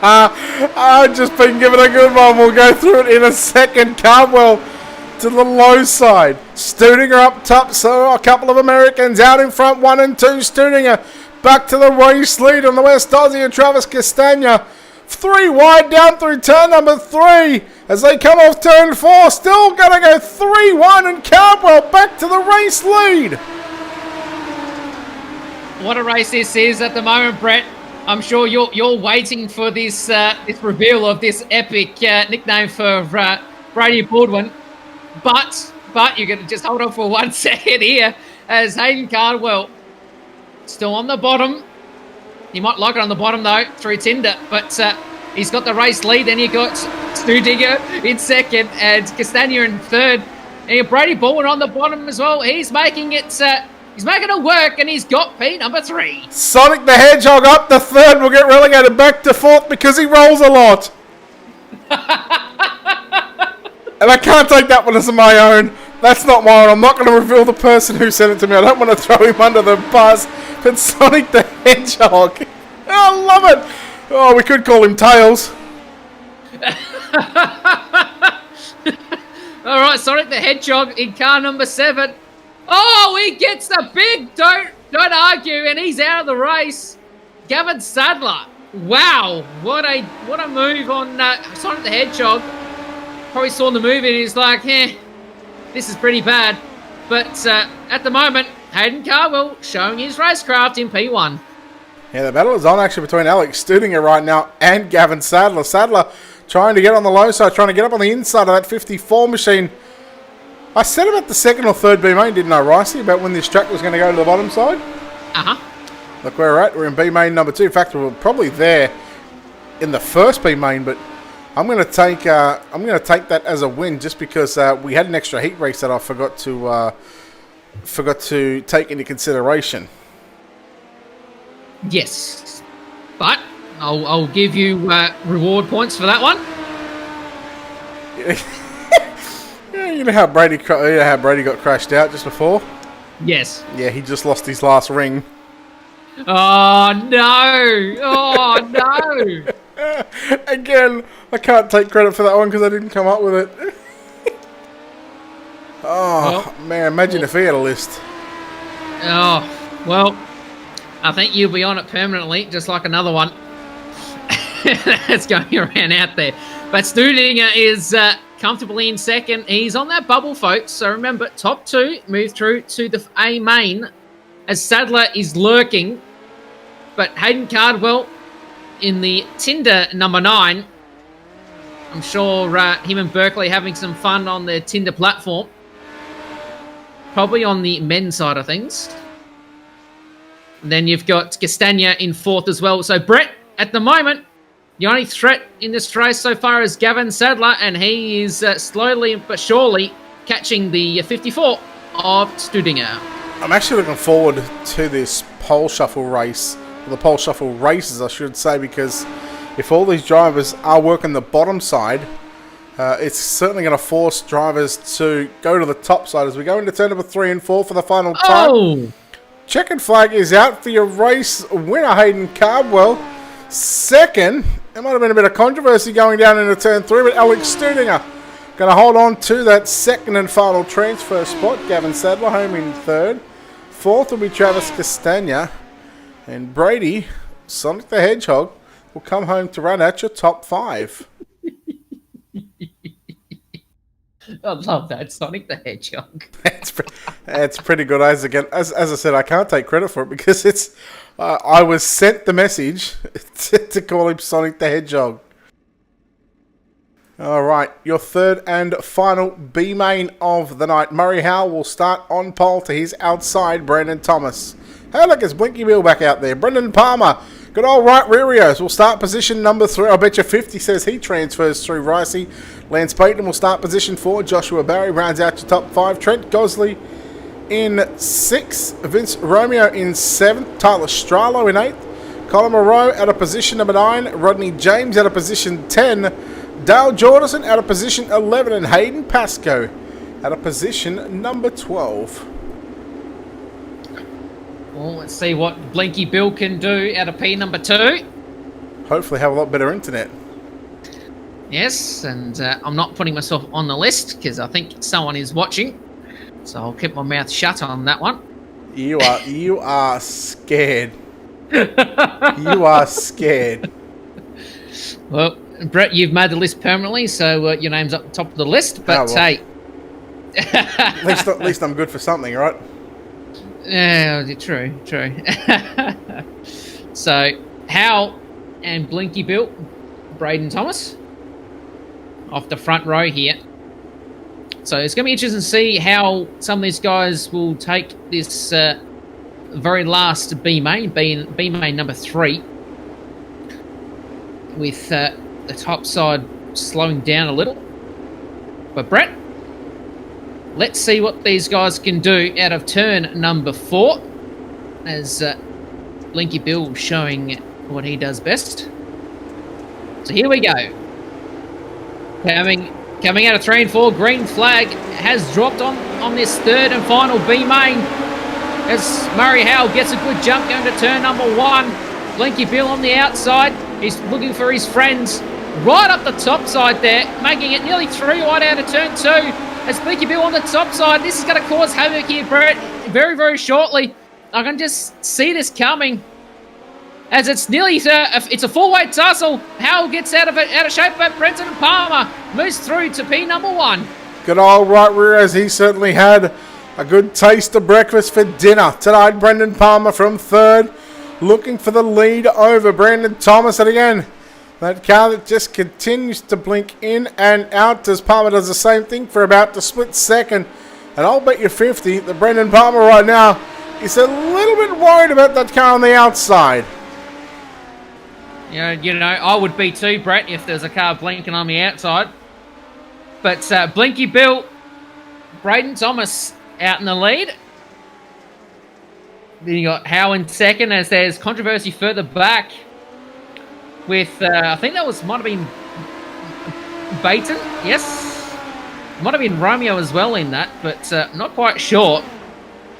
I've just been given a good one. We'll go through it in a second. Cardwell to the low side. Studinger up top, so a couple of Americans out in front, 1 and 2. Studinger back to the race lead on the West Aussie and Travis Castagna. 3 wide down through turn number 3 as they come off turn 4. Still going to go 3-1, and Cardwell back to the race lead. What a race this is at the moment, Brett. I'm sure you're waiting for this this reveal of this epic nickname for Brady Baldwin. But you're going to just hold on for 1 second here as Hayden Cardwell still on the bottom. You might like it on the bottom, though, through Tinder. But he's got the race lead. Then you got Studinger in second and Castagna in third. And you got Brady Baldwin on the bottom as well. He's making it work, and he's got P number 3. Sonic the Hedgehog up the third. Will get relegated back to 4th because he rolls a lot. And I can't take that one as my own. That's not mine. I'm not going to reveal the person who sent it to me. I don't want to throw him under the bus. But Sonic the Hedgehog. I love it. Oh, we could call him Tails. All right, Sonic the Hedgehog in car number 7. Oh, he gets the big don't argue, and he's out of the race. Gavin Sadler. Wow, what a move on Sonic the Hedgehog. Probably saw the movie and he's like, this is pretty bad. But at the moment, Hayden Cardwell showing his racecraft in P1. Yeah, the battle is on actually between Alex Studinger right now and Gavin Sadler. Sadler trying to get on the low side, trying to get up on the inside of that 54 machine. I said about the second or third B main, didn't I, Ricey, about when this track was going to go to the bottom side? Look where we're at. We're in B main number 2. In fact, we're probably there in the first B main, but I'm going to take that as a win just because we had an extra heat race that I forgot to take into consideration. Yes, but I'll give you reward points for that one. Yeah, you know how Brady got crashed out just before? Yes. Yeah, he just lost his last ring. Oh no! Oh no! Again, I can't take credit for that one because I didn't come up with it. Oh, man, imagine if he had a list. Oh, well, I think you'll be on it permanently, just like another one that's going around out there. But Studinger is comfortably in second. He's on that bubble, folks. So remember, top 2 move through to the A main as Sadler is lurking. But Hayden Cardwell in the Tinder number 9. I'm sure him and Berkeley having some fun on their Tinder platform. Probably on the men's side of things. And then you've got Castagna in 4th as well. So Brett, at the moment, the only threat in this race so far is Gavin Sadler, and he is slowly but surely catching the 54 of Studinger. I'm actually looking forward to this pole shuffle race, or the pole shuffle races, I should say, because if all these drivers are working the bottom side, it's certainly going to force drivers to go to the top side as we go into turn number 3 and 4 for the final time. Oh! Checkered flag is out for your race winner, Hayden Cardwell. Second, there might have been a bit of controversy going down into turn 3, but Alex Studinger going to hold on to that second and final transfer spot. Gavin Sadler home in 3rd. 4th will be Travis Castagna. And Brady, Sonic the Hedgehog, will come home to run out your top 5. I love that, Sonic the Hedgehog. That's pretty good. As I said, I can't take credit for it because it's. I was sent the message to call him Sonic the Hedgehog. All right, your third and final B main of the night. Murray Howell will start on pole to his outside, Brandon Thomas. Hey, look, it's Blinky Bill back out there. Brendan Palmer, good old right rearios, will start position number 3. I bet you 50 says he transfers through Ricey. Lance Payton will start position 4. Joshua Barry rounds out your top 5. Trent Gosley in 6th. Vince Romeo in 7th. Tyler Stralo in 8th. Colin Moreau out of position number 9. Rodney James out of position 10. Dale Jordison out of position 11. And Hayden Pascoe out of position number 12. Well, let's see what Blinky Bill can do out of P number 2. Hopefully have a lot better internet. Yes, and I'm not putting myself on the list because I think someone is watching. So I'll keep my mouth shut on that one. You are scared. You are scared. Well, Brett, you've made the list permanently, so your name's up the top of the list. But hey, at least I'm good for something, right? Yeah, true. So Hal and Blinky Bill, Braden Thomas, off the front row here. So it's going to be interesting to see how some of these guys will take this very last B main number 3, with the top side slowing down a little. But Brett, let's see what these guys can do out of turn number 4, as Blinky Bill showing what he does best. So here we go. Coming out of 3 and 4, green flag has dropped on this third and final B main as Murray Howell gets a good jump going to turn number 1. Blinky Bill on the outside. He's looking for his friends right up the top side there, making it nearly 3 wide out of turn 2. As Blinky Bill on the top side, this is going to cause havoc here, Brett, very, very shortly. I can just see this coming. As it's nearly, it's a four-way tussle. Howell gets out of shape, but Brenton Palmer moves through to P number 1. Good old right rear, as he certainly had a good taste of breakfast for dinner tonight. Brendan Palmer from 3rd, looking for the lead over Brandon Thomas. And again, That car that just continues to blink in and out as Palmer does the same thing for about the split second. And I'll bet you 50 that Brendan Palmer right now is a little bit worried about that car on the outside. You know, I would be too, Brett, if there's a car blinking on the outside. But Blinky Bill, Braden Thomas out in the lead. Then you got Howe in second as there's controversy further back with, I think that might have been Baton, yes? Might have been Romeo as well in that, but not quite sure.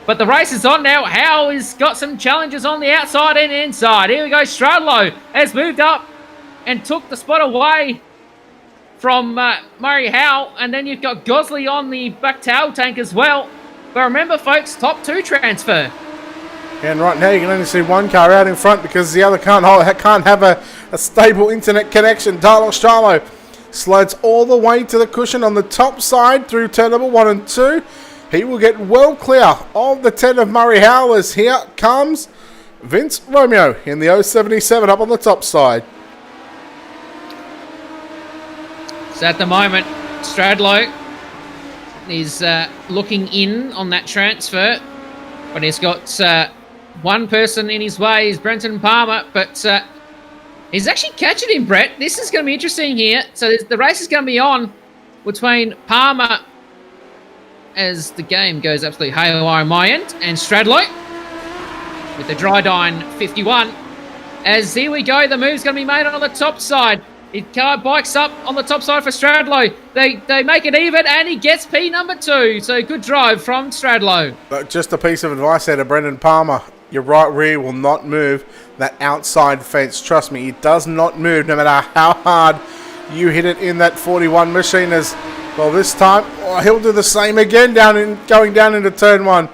But the race is on now. Howe has got some challenges on the outside and inside. Here we go. Stradlow has moved up and took the spot away from Murray Howe. And then you've got Gosley on the back tail tank as well. But remember, folks, top 2 transfer. And right now you can only see one car out in front because the other can't have a stable internet connection. Tyler Stralo slides all the way to the cushion on the top side through turn number 1 and 2. He will get well clear of the 10 of Murray Howell as here comes Vince Romeo in the 077 up on the top side. So at the moment, Stradlow is looking in on that transfer, but he's got one person in his way, is Brenton Palmer, but he's actually catching him, Brett. This is going to be interesting here. So the race is going to be on between Palmer, as the game goes absolutely haywire on my end, and Stradlow with the Drydyne 51. As here we go, the move's going to be made on the top side. It car bikes up on the top side for Stradlow. They make it even, and he gets P number 2. So good drive from Stradlow. But just a piece of advice there to Brendan Palmer. Your right rear will not move that outside fence. Trust me, it does not move no matter how hard you hit it in that 41 machine. As well, this time he'll do the same again going down into turn 1.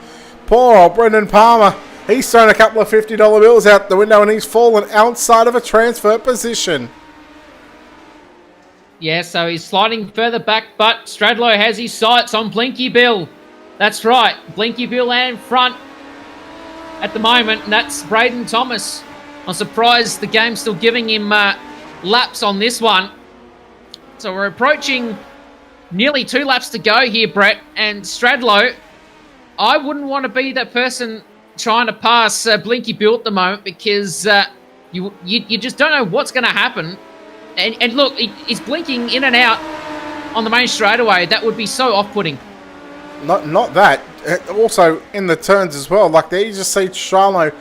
Poor old Brendan Palmer. He's thrown a couple of $50 bills out the window and he's fallen outside of a transfer position. Yeah, so he's sliding further back, but Stradlow has his sights on Blinky Bill. That's right, Blinky Bill and front at the moment, and that's Braden Thomas. I'm surprised the game's still giving him laps on this one. So we're approaching nearly 2 laps to go here, Brett, and Stradlow, I wouldn't want to be that person trying to pass Blinky Bill at the moment because you just don't know what's going to happen. And look, he's blinking in and out on the main straightaway. That would be so off-putting. Not that. Also in the turns as well. Like there you just see Charlo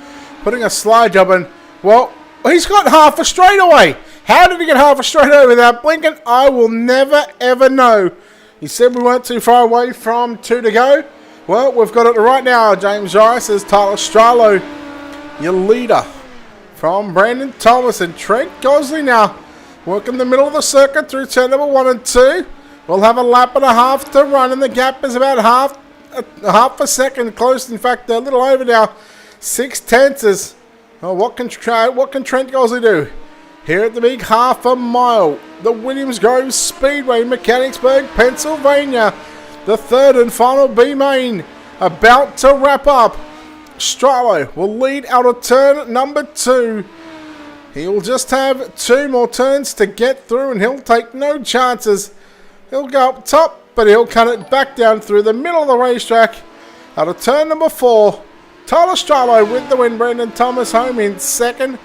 putting a slide job and, well, he's got half a straightaway. How did he get half a straightaway without blinking? I will never, ever know. He said we weren't too far away from 2 to go. Well, we've got it right now. James Rice says Tyler Stralo, your leader from Brandon Thomas and Trent Gosley now. Working the middle of the circuit through turn number 1 and 2. We'll have a lap and a half to run, and the gap is about half a second close. In fact, a little over now. 0.6. Oh, what can Trent Gosley do? Here at the big half a mile, the Williams Grove Speedway, Mechanicsburg, Pennsylvania. The third and final B main about to wrap up. Stralo will lead out of turn number 2. He'll just have 2 more turns to get through and he'll take no chances. He'll go up top, but he'll cut it back down through the middle of the racetrack. Out of turn number 4, Tyler Stralo with the win. Brendan Thomas home in second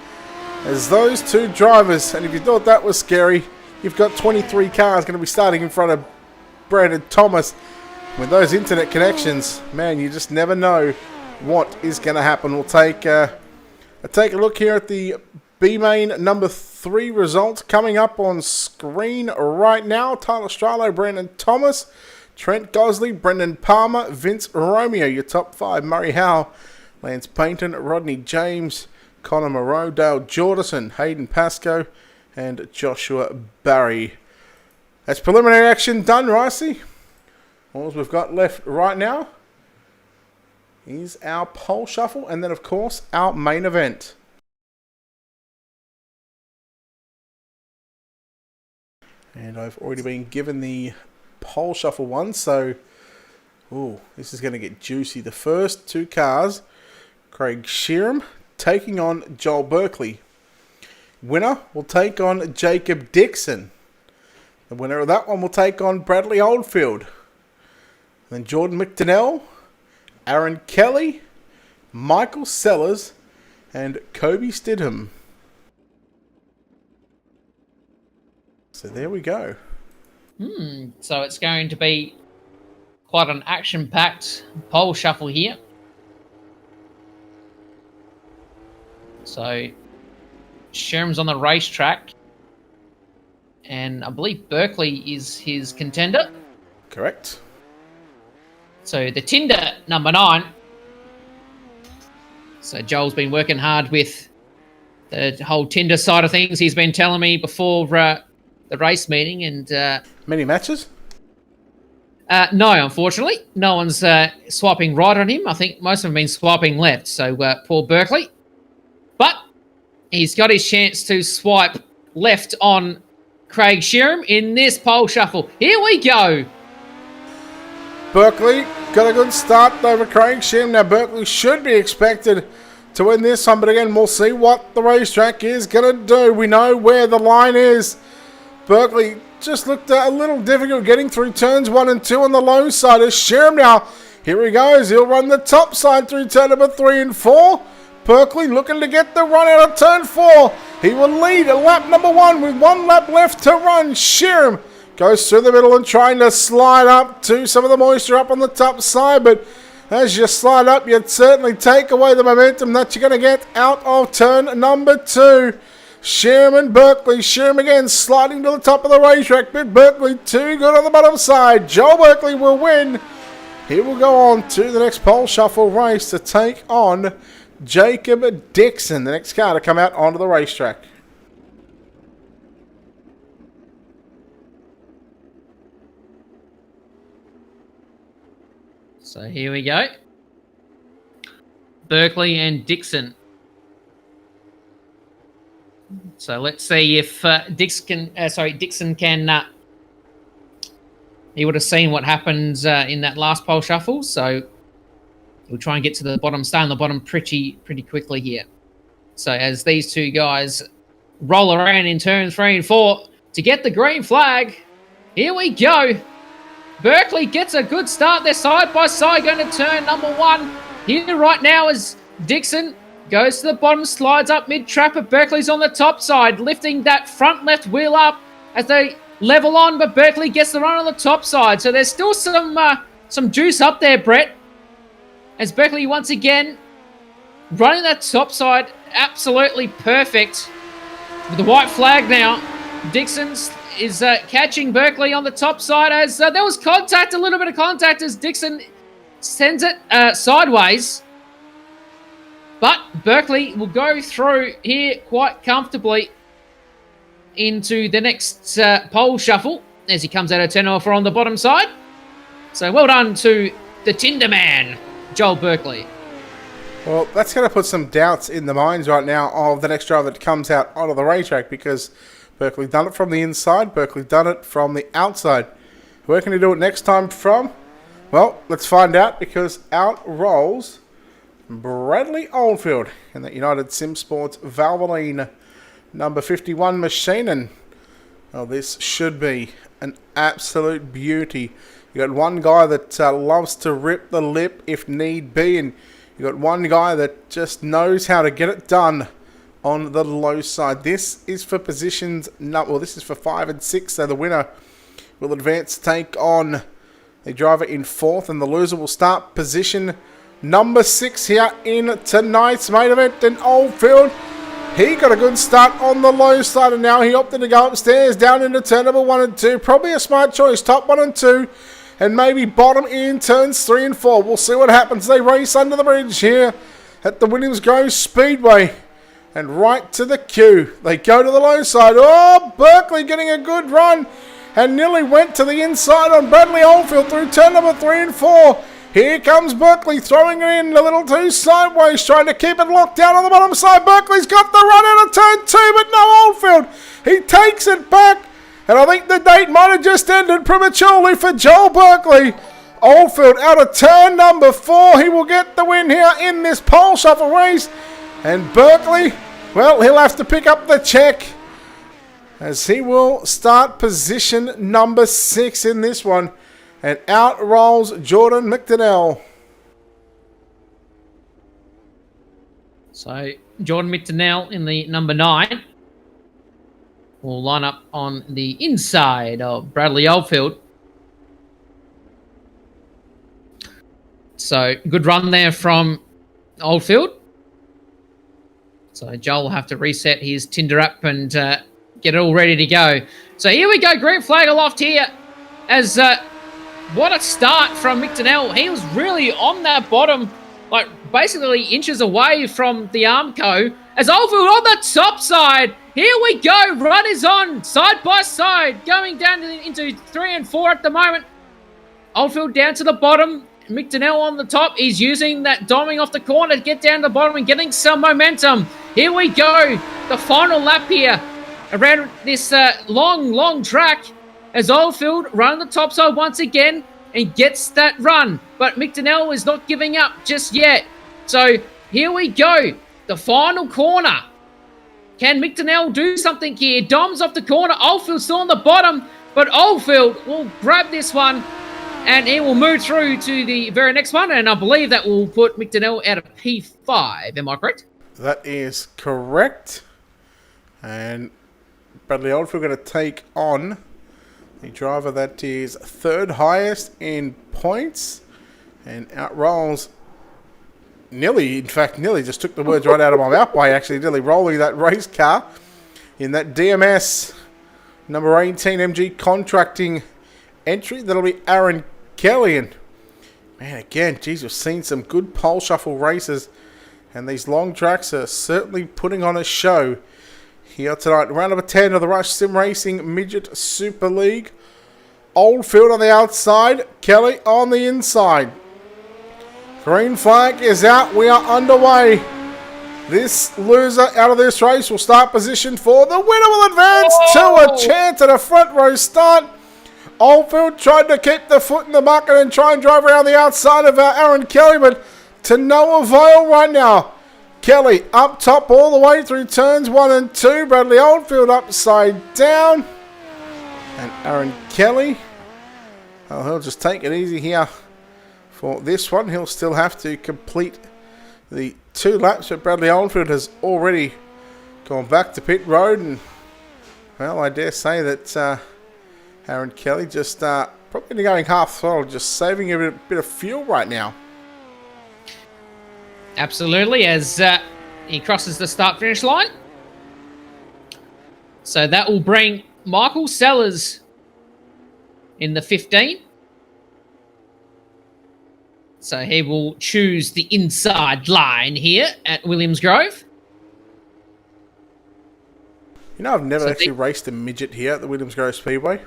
as those 2 drivers. And if you thought that was scary, you've got 23 cars going to be starting in front of Brendan Thomas. With those internet connections, man, you just never know what is going to happen. We'll take a look here at the B-Main number 3 results coming up on screen right now. Tyler Stralo, Brandon Thomas, Trent Gosley, Brendan Palmer, Vince Romeo, your top 5. Murray Howe, Lance Payton, Rodney James, Connor Moreau, Dale Jordison, Hayden Pascoe, and Joshua Barry. That's preliminary action done, Ricey. All we've got left right now is our pole shuffle and then, of course, our main event. And I've already been given the pole shuffle one, so this is going to get juicy. The first 2 cars, Craig Sheeran taking on Joel Berkeley. winner will take on Jacob Dixon. The winner of that one will take on Bradley Oldfield. Then Jordan McDonnell, Aaron Kelly, Michael Sellers, and Kobe Stidham. So there we go. So it's going to be quite an action-packed pole shuffle here. So Sherm's on the racetrack, and I believe Berkeley is his contender. Correct. So the Tinder, number 9. So Joel's been working hard with the whole Tinder side of things. He's been telling me before the race meeting, and Many matches? no, unfortunately. No one's swiping right on him. I think most of them have been swiping left, so poor Berkeley. But he's got his chance to swipe left on Craig Sheeran in this pole shuffle. Here we go. Berkeley got a good start over Craig Sheeran. Now Berkeley should be expected to win this one, but again, we'll see what the racetrack is going to do. We know where the line is. Berkeley just looked a little difficult getting through turns 1 and 2 on the low side. As Sheeran now, here he goes. He'll run the top side through turn number 3 and 4. Berkeley looking to get the run out of turn 4. He will lead at lap number 1 with 1 lap left to run. Sheeran goes through the middle and trying to slide up to some of the moisture up on the top side, but as you slide up, you'd certainly take away the momentum that you're going to get out of turn number 2. Sheeran and Berkeley. Sheeran again sliding to the top of the racetrack, but Berkeley too good on the bottom side. Joel Berkeley will win. He will go on to the next pole shuffle race to take on Jacob Dixon, the next car to come out onto the racetrack. So here we go. Berkeley and Dixon. So let's see if Dixon can. He would have seen what happened in that last pole shuffle, so we'll try and get to the bottom, stay on the bottom pretty quickly here. So as these two guys roll around in turns 3 and 4 to get the green flag, here we go. Berkeley gets a good start. They're side by side going to turn number 1. Here right now is Dixon. Goes to the bottom, slides up mid-trap, but Berkeley's on the top side, lifting that front left wheel up as they level on, but Berkeley gets the run on the top side. So there's still some juice up there, Brett. As Berkeley once again running that top side absolutely perfect. With the white flag now, Dixon is catching Berkeley on the top side as there was contact, a little bit of contact as Dixon sends it sideways. But Berkeley will go through here quite comfortably into the next pole shuffle as he comes out of turn number 4 on the bottom side. So well done to the Tinder man, Joel Berkeley. Well, that's going to put some doubts in the minds right now of the next driver that comes out onto the racetrack, because Berkeley done it from the inside, Berkeley done it from the outside. Where can he do it next time from? Well, let's find out, because out rolls Bradley Oldfield in that United Sim Sports Valvoline number 51 machine. And well, this should be an absolute beauty. You got one guy that loves to rip the lip if need be, and you got one guy that just knows how to get it done on the low side. This is for positions, this is for 5 and 6, so the winner will advance to take on the driver in 4th, and the loser will start position number 6 here in tonight's main event. And Oldfield, he got a good start on the low side, and now he opted to go upstairs down into turn number 1 and 2. Probably a smart choice, top 1 and 2, and maybe bottom in turns 3 and 4. We'll see what happens. They race under the bridge here at the Williams Grove Speedway. And right to the queue. They go to the low side. Oh, Berkeley getting a good run. And nearly went to the inside on Bradley Oldfield through turn number 3 and 4. Here comes Berkeley throwing it in a little too sideways, trying to keep it locked down on the bottom side. Berkeley's got the run out of turn 2, but no Oldfield. He takes it back. And I think the date might have just ended prematurely for Joel Berkeley. Oldfield out of turn number 4. He will get the win here in this pole shuffle race. And Berkeley Well, he'll have to pick up the check as he will start position number 6 in this one. And out rolls Jordan McDonnell. So Jordan McDonnell in the number 9 will line up on the inside of Bradley Oldfield. So good run there from Oldfield. So Joel will have to reset his Tinder app and get it all ready to go. So here we go, green flag aloft here. As what a start from McDonnell. He was really on that bottom, like basically inches away from the Armco. As Oldfield on the top side. Here we go. Run is on side by side, going down into 3 and 4 at the moment. Oldfield down to the bottom. McDonnell on the top. He's using that doming off the corner to get down to the bottom and getting some momentum. Here we go. The final lap here around this long track as Oldfield run the top side once again and gets that run. But McDonnell is not giving up just yet. So here we go. The final corner. Can McDonnell do something here? Dom's off the corner. Oldfield still on the bottom. But Oldfield will grab this one. And he will move through to the very next one. And I believe that will put McDonnell out of P5. Am I correct? That is correct. And Bradley Oldfield going to take on the driver that is 3rd highest in points. And outrolls nearly just took the words right out of my mouth by actually nearly rolling that race car in that DMS number 18 MG contracting entry. That'll be Aaron Kelly. And man, again, geez, we've seen some good pole shuffle races, and these long tracks are certainly putting on a show here tonight. Round number 10 of the Rush Sim Racing Midget Super League. Oldfield on the outside, Kelly on the inside. Green flag is out. We are underway. This loser out of this race will start position 4. The winner will advance to a chance at a front row start. Oldfield tried to keep the foot in the bucket and try and drive around the outside of Aaron Kelly, but to no avail right now. Kelly up top all the way through turns 1 and 2. Bradley Oldfield upside down. And Aaron Kelly, well, he'll just take it easy here for this one. He'll still have to complete the 2 laps, but Bradley Oldfield has already gone back to pit road. And, well, I dare say that Aaron Kelly just probably going half throttle, just saving a bit of fuel right now. Absolutely, as he crosses the start-finish line. So that will bring Michael Sellers in the 15. So he will choose the inside line here at Williams Grove. You know, I've never actually raced a midget here at the Williams Grove Speedway.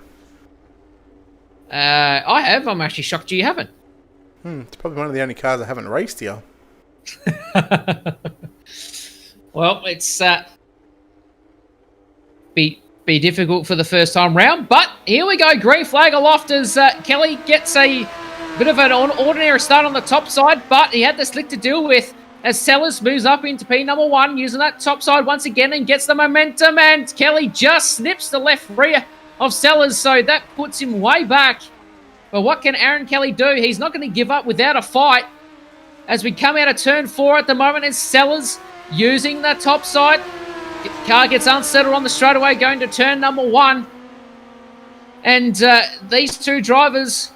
I have. I'm actually shocked you haven't. It's probably one of the only cars I haven't raced here. Well, it's be difficult for the first time round, but here we go. Green flag aloft as Kelly gets a bit of an ordinary start on the top side, but he had the slick to deal with as Sellers moves up into P number 1, using that top side once again and gets the momentum, and Kelly just snips the left rear of Sellers, so that puts him way back. But what can Aaron Kelly do? He's not going to give up without a fight. As we come out of turn 4 at the moment, is Sellers using the top side. The car gets unsettled on the straightaway going to turn number 1. And these 2 drivers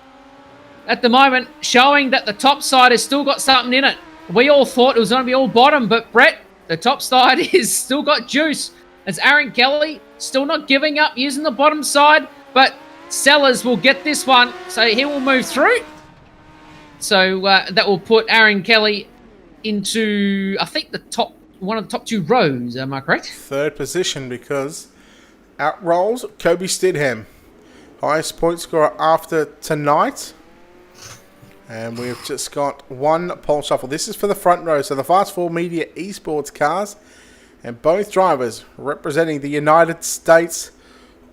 at the moment showing that the top side has still got something in it. We all thought it was going to be all bottom, but Brett, the top side is still got juice. As Aaron Kelly still not giving up, using the bottom side, but Sellers will get this one, so he will move through. So that will put Aaron Kelly into, I think, one of the top 2 rows. Am I correct? 3rd position, because out rolls Kobe Stidham. Highest point scorer after tonight. And we've just got 1 pole shuffle. This is for the front row, so the Fast 4 Media Esports cars. And both drivers representing the United States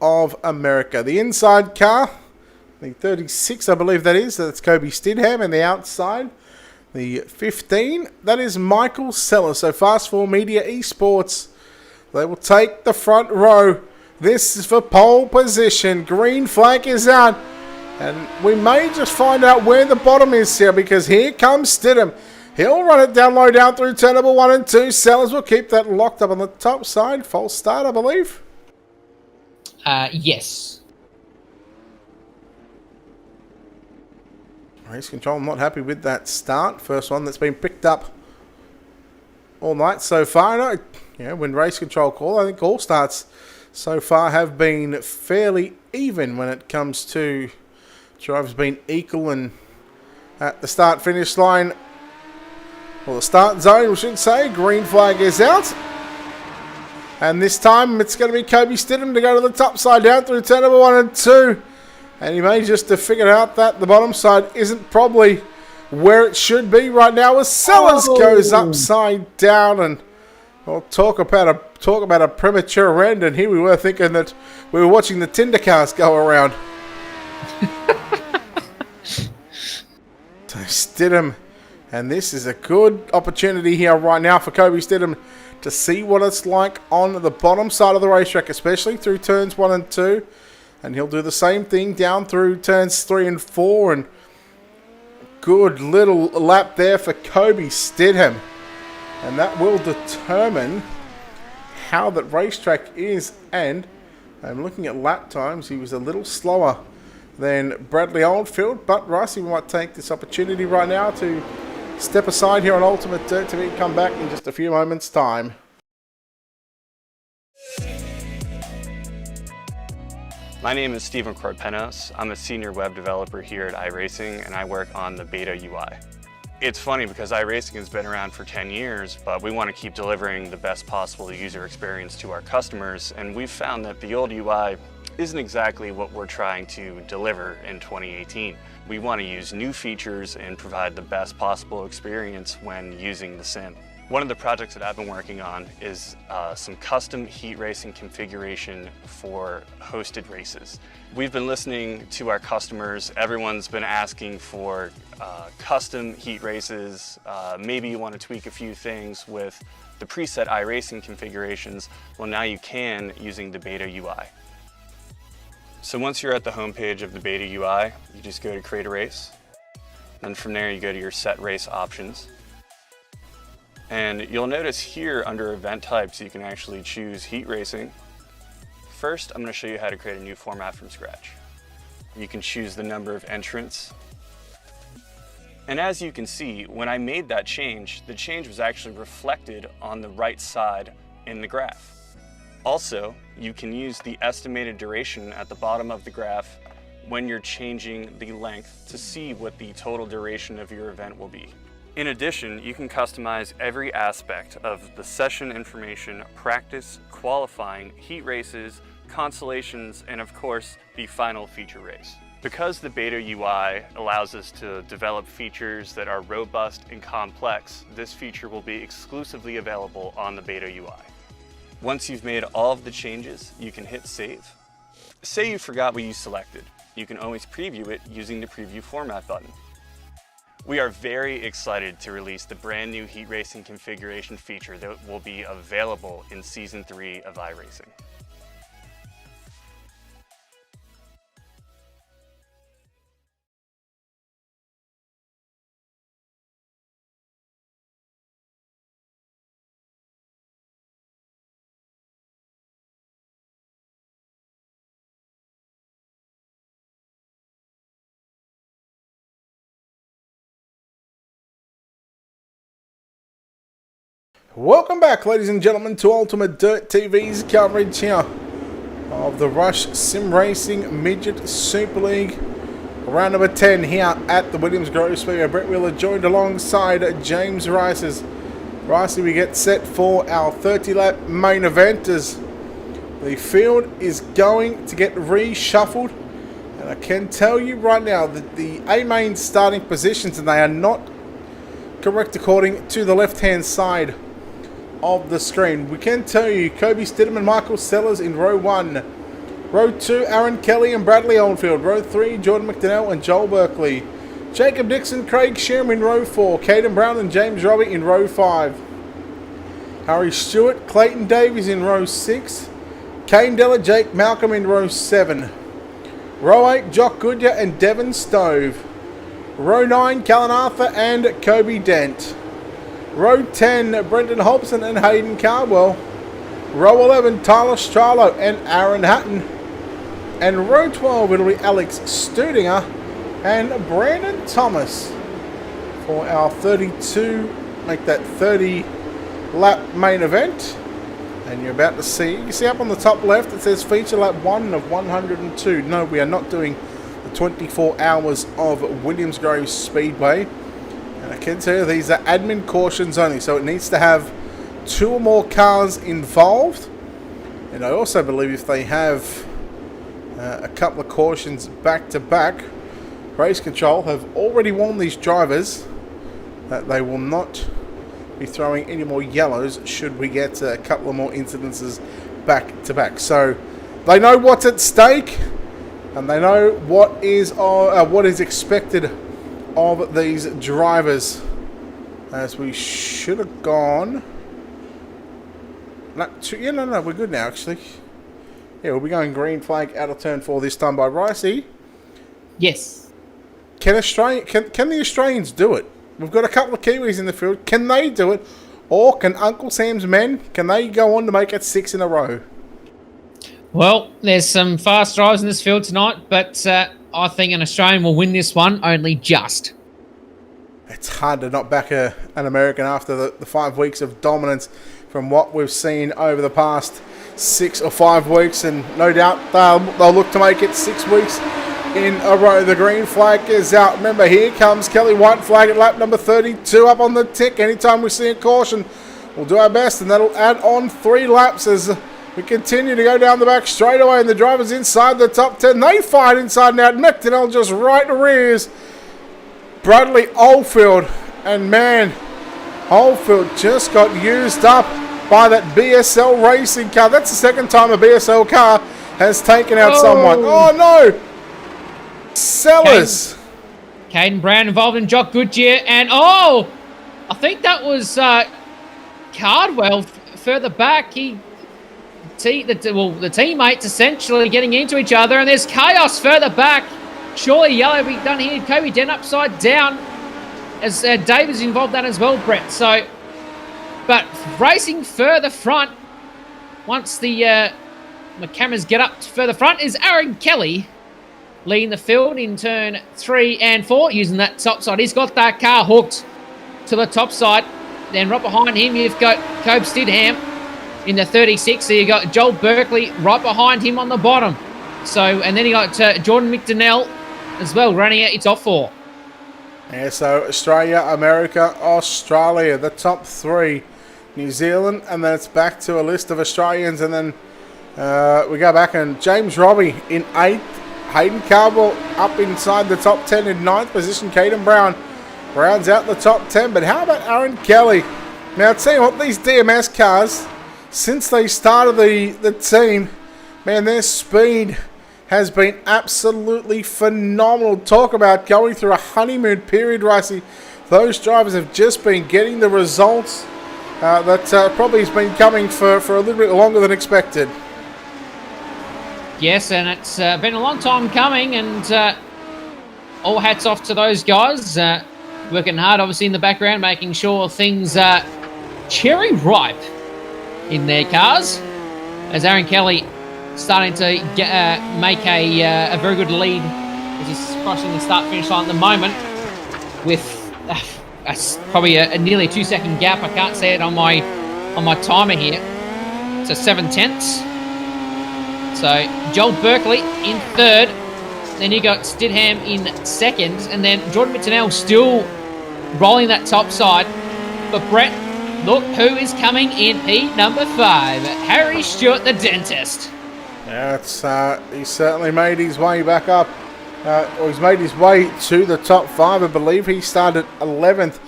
of America. The inside car, the 36, I believe that is. That's Kobe Stidham. And the outside, the 15, that is Michael Sellers. So Fast 4 Media Esports They will take the front row. This is for pole position. Green flag is out. And we may just find out where the bottom is here, because here comes Stidham. He'll run it down low, down through turn number 1 and 2. Sellers will keep that locked up on the top side. False start, I believe. Yes. Race control, I'm not happy with that start. First one that's been picked up all night so far. No, when race control call, I think all starts so far have been fairly even when it comes to drivers being equal and at the start finish line. Well, the start zone, we should say. Green flag is out. And this time it's going to be Kobe Stidham to go to the top side, down through turn number 1 and 2. And he may just have figured out that the bottom side isn't probably where it should be right now, as Sellers goes upside down. And we'll talk about a premature end. And here we were thinking that we were watching the Tinder cast go around. So Stidham, and this is a good opportunity here right now for Kobe Stidham to see what it's like on the bottom side of the racetrack, especially through turns 1 and 2. And he'll do the same thing down through turns 3 and 4. And good little lap there for Kobe Stidham. And that will determine how that racetrack is. And I'm looking at lap times. He was a little slower than Bradley Oldfield. But Ricey, we might take this opportunity right now to step aside here on Ultimate Dirt to come back in just a few moments' time. My name is Stephen Corpenos. I'm a senior web developer here at iRacing, and I work on the beta UI. It's funny because iRacing has been around for 10 years, but we want to keep delivering the best possible user experience to our customers, and we've found that the old UI isn't exactly what we're trying to deliver in 2018. We want to use new features and provide the best possible experience when using the sim. One of the projects that I've been working on is some custom heat racing configuration for hosted races. We've been listening to our customers. Everyone's been asking for custom heat races. Maybe you want to tweak a few things with the preset iRacing configurations. Well, now you can using the beta UI. So once you're at the home page of the beta UI, you just go to create a race. Then from there you go to your set race options. And you'll notice here under event types you can actually choose heat racing. First, I'm going to show you how to create a new format from scratch. You can choose the number of entrants. And as you can see, when I made that change, the change was actually reflected on the right side in the graph. Also, you can use the estimated duration at the bottom of the graph when you're changing the length to see what the total duration of your event will be. In addition, you can customize every aspect of the session information, practice, qualifying, heat races, consolations, and of course, the final feature race. Because the beta UI allows us to develop features that are robust and complex, this feature will be exclusively available on the beta UI. Once you've made all of the changes, you can hit save. Say you forgot what you selected. You can always preview it using the preview format button. We are very excited to release the brand new heat racing configuration feature that will be available in Season 3 of iRacing. Welcome back, ladies and gentlemen, to Ultimate Dirt TV's coverage here of the Rush Sim Racing Midget Super League. Round number 10 here at the Williams Grove Speedway. Brett Wheeler joined alongside James Rices. Ricey, we get set for our 30-lap main event as the field is going to get reshuffled. And I can tell you right now that the A-main starting positions, and they are not correct according to the left-hand side of the screen. We can tell you Kobe Stidham and Michael Sellers in row 1. Row 2, Aaron Kelly and Bradley Oldfield. Row 3, Jordan McDonnell and Joel Berkeley. Jacob Dixon, Craig Shearer in row 4. Caden Brown and James Robbie in row 5. Harry Stewart, Clayton Davies in row 6. Kane Della, Jake Malcolm in row 7. Row 8, Jock Goodyear and Devon Stove. Row 9, Callan Arthur and Kobe Dent. Row 10, Brendan Hobson and Hayden Cardwell. Row 11, Tyler Stralo and Aaron Hatton. And row 12, it'll be Alex Studinger and Brandon Thomas for our 30 lap main event. And you're about to see, you can see up on the top left, it says feature lap 1 of 102. No, we are not doing the 24 hours of Williams-Grove Speedway. And I can tell you these are admin cautions only, so it needs to have 2 or more cars involved. And I also believe if they have a couple of cautions back to back, Race Control have already warned these drivers that they will not be throwing any more yellows should we get a couple of more incidences back to back. So they know what's at stake and they know what is expected of these drivers. As we should have gone. No, we're good now actually. Yeah, we'll be going green flag out of turn 4 this time by Ricey. Yes. Can the Australians do it? We've got a couple of Kiwis in the field. Can they do it? Or can Uncle Sam's men, can they go on to make it 6 in a row? Well, there's some fast drivers in this field tonight, but I think an Australian will win this one, only just. It's hard to not back an American after the 5 weeks of dominance from what we've seen over the past 6 or 5 weeks, and no doubt they'll look to make it 6 weeks in a row. The green flag is out. Remember, here comes Kelly White flag at lap number 32 up on the tick. Anytime we see a caution, we'll do our best, and that'll add on 3 laps as we continue to go down the back straightaway, and the drivers inside the top 10. They fight inside and out. McDonnell just right rears Bradley Oldfield, and man, Oldfield just got used up by that BSL racing car. That's the second time a BSL car has taken out someone. Oh no! Sellers. Caden Brown involved in Jock Goodyear, and I think that was Cardwell further back. The teammates essentially getting into each other, and there's chaos further back. Surely yellow will be done here. Kobe Den upside down as David's involved that as well, Brett. So, but racing further front, once the cameras get up further front, is Aaron Kelly leading the field in turn 3 and 4 using that top side. He's got that car hooked to the top side. Then right behind him, you've got Cobe Stidham in the 36. So you got Joel Berkeley right behind him on the bottom. So, and then you got Jordan McDonnell as well running out. It's off 4. Yeah, so Australia, America, Australia, the top 3. New Zealand, and then it's back to a list of Australians, and then we go back, and James Robbie in 8th. Hayden Cardwell up inside the top 10 in 9th position. Caden Brown rounds out the top 10. But how about Aaron Kelly? Now, I'll tell you what, these DMS cars, since they started the team, man, their speed has been absolutely phenomenal. Talk about going through a honeymoon period, Ricey. Those drivers have just been getting the results that probably has been coming for a little bit longer than expected. Yes, and it's been a long time coming, and all hats off to those guys. Working hard, obviously, in the background, making sure things are cherry ripe in their cars. As Aaron Kelly starting to make a very good lead as he's crossing the start-finish line at the moment with probably a nearly 2-second gap. I can't see it on my timer here. So 7 tenths. So Joel Berkeley in 3rd. Then you got Stidham in 2nd, and then Jordan McDonnell still rolling that top side. But Brett, look who is coming in heat number 5. Harry Stewart, the dentist. Yeah, he's certainly made his way back up. Or he's made his way to the top 5. I believe he started 11th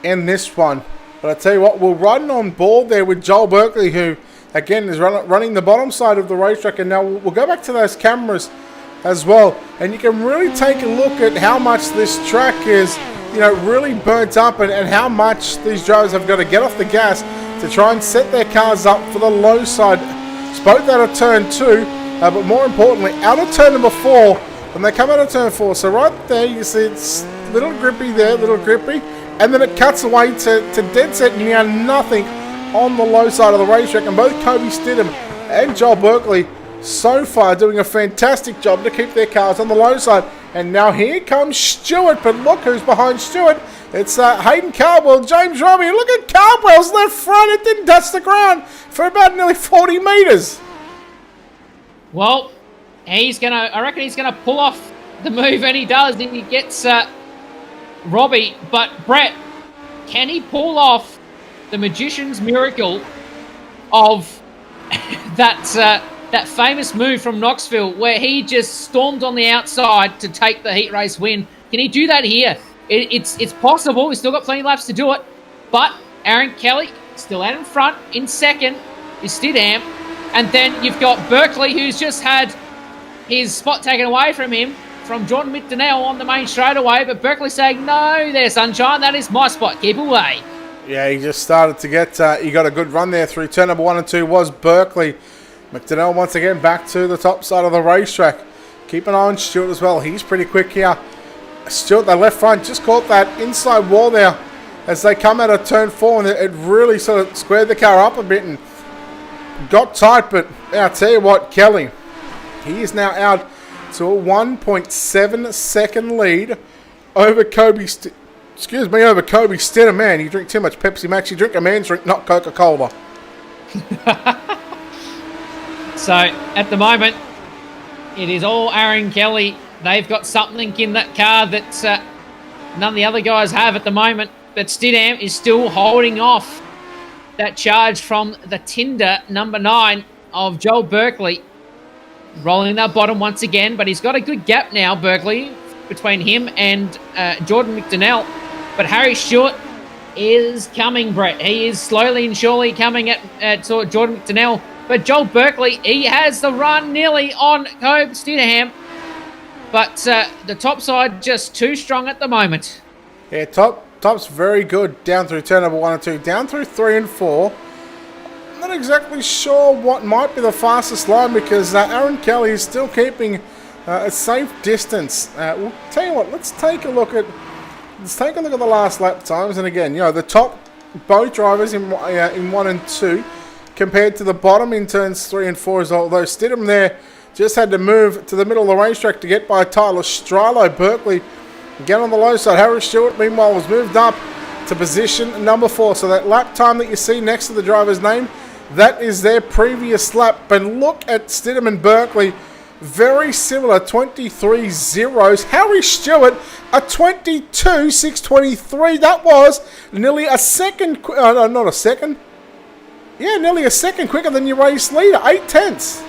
in this one. But I tell you what, we're riding on board there with Joel Berkeley, who, again, is running the bottom side of the racetrack. And now we'll go back to those cameras as well. And you can really take a look at how much this track is, really burnt up, and how much these drivers have got to get off the gas to try and set their cars up for the low side. Both out of turn 2, but more importantly, out of turn number 4, when they come out of turn 4. So right there, you see it's little grippy there, little grippy, and then it cuts away to dead set near nothing on the low side of the racetrack. And both Kobe Stidham and Joel Berkeley so far doing a fantastic job to keep their cars on the low side. And now here comes Stewart, but look who's behind Stewart. It's Hayden Caldwell, James Robbie. Look at Caldwell's left front. It didn't touch the ground for about nearly 40 metres. Well, I reckon he's gonna pull off the move, and he does. And he gets Robbie. But Brett, can he pull off the magician's miracle of that famous move from Knoxville where he just stormed on the outside to take the heat race win? Can he do that here? It's possible. He's still got plenty of laps to do it. But Aaron Kelly still out in front. In second is Stidham. And then you've got Berkeley, who's just had his spot taken away from him from Jordan McDonnell on the main straightaway. But Berkeley saying, no there, sunshine. That is my spot. Keep away. Yeah, he just started to get... he got a good run there through turn number 1 and 2 was Berkeley. McDonnell once again back to the top side of the racetrack. Keep an eye on Stewart as well. He's pretty quick here. Stewart, the left front, just caught that inside wall there as they come out of turn 4, and it really sort of squared the car up a bit and got tight. But I'll tell you what, Kelly, he is now out to a 1.7 second lead over Kobe Stidham. Man, you drink too much Pepsi Max. You drink a man's drink, not Coca-Cola. So, at the moment, it is all Aaron Kelly. They've got something in that car that none of the other guys have at the moment. But Stidham is still holding off that charge from the Tinder number 9 of Joel Berkeley. Rolling that bottom once again, but he's got a good gap now, Berkeley, between him and Jordan McDonnell. But Harry Stewart is coming, Brett. He is slowly and surely coming at Jordan McDonnell. But Joel Berkeley, he has the run nearly on Kobe Stidham. But the top side just too strong at the moment. Yeah, top's very good down through turn number 1 and 2. Down through 3 and 4. I'm not exactly sure what might be the fastest line because Aaron Kelly is still keeping a safe distance. We'll tell you what, let's take a look at the last lap times. And again, you know, the top both drivers in 1 and 2 compared to the bottom in turns 3 and 4, although Stidham there just had to move to the middle of the racetrack to get by Tyler Strilo. Berkeley again on the low side. Harry Stewart, meanwhile, was moved up to position number 4. So that lap time that you see next to the driver's name, that is their previous lap. But look at Stidham and Berkeley. Very similar, 23 zeros. Harry Stewart, a 22.623. That was nearly a second... not a second. Yeah, nearly a second quicker than your race leader. 8 tenths.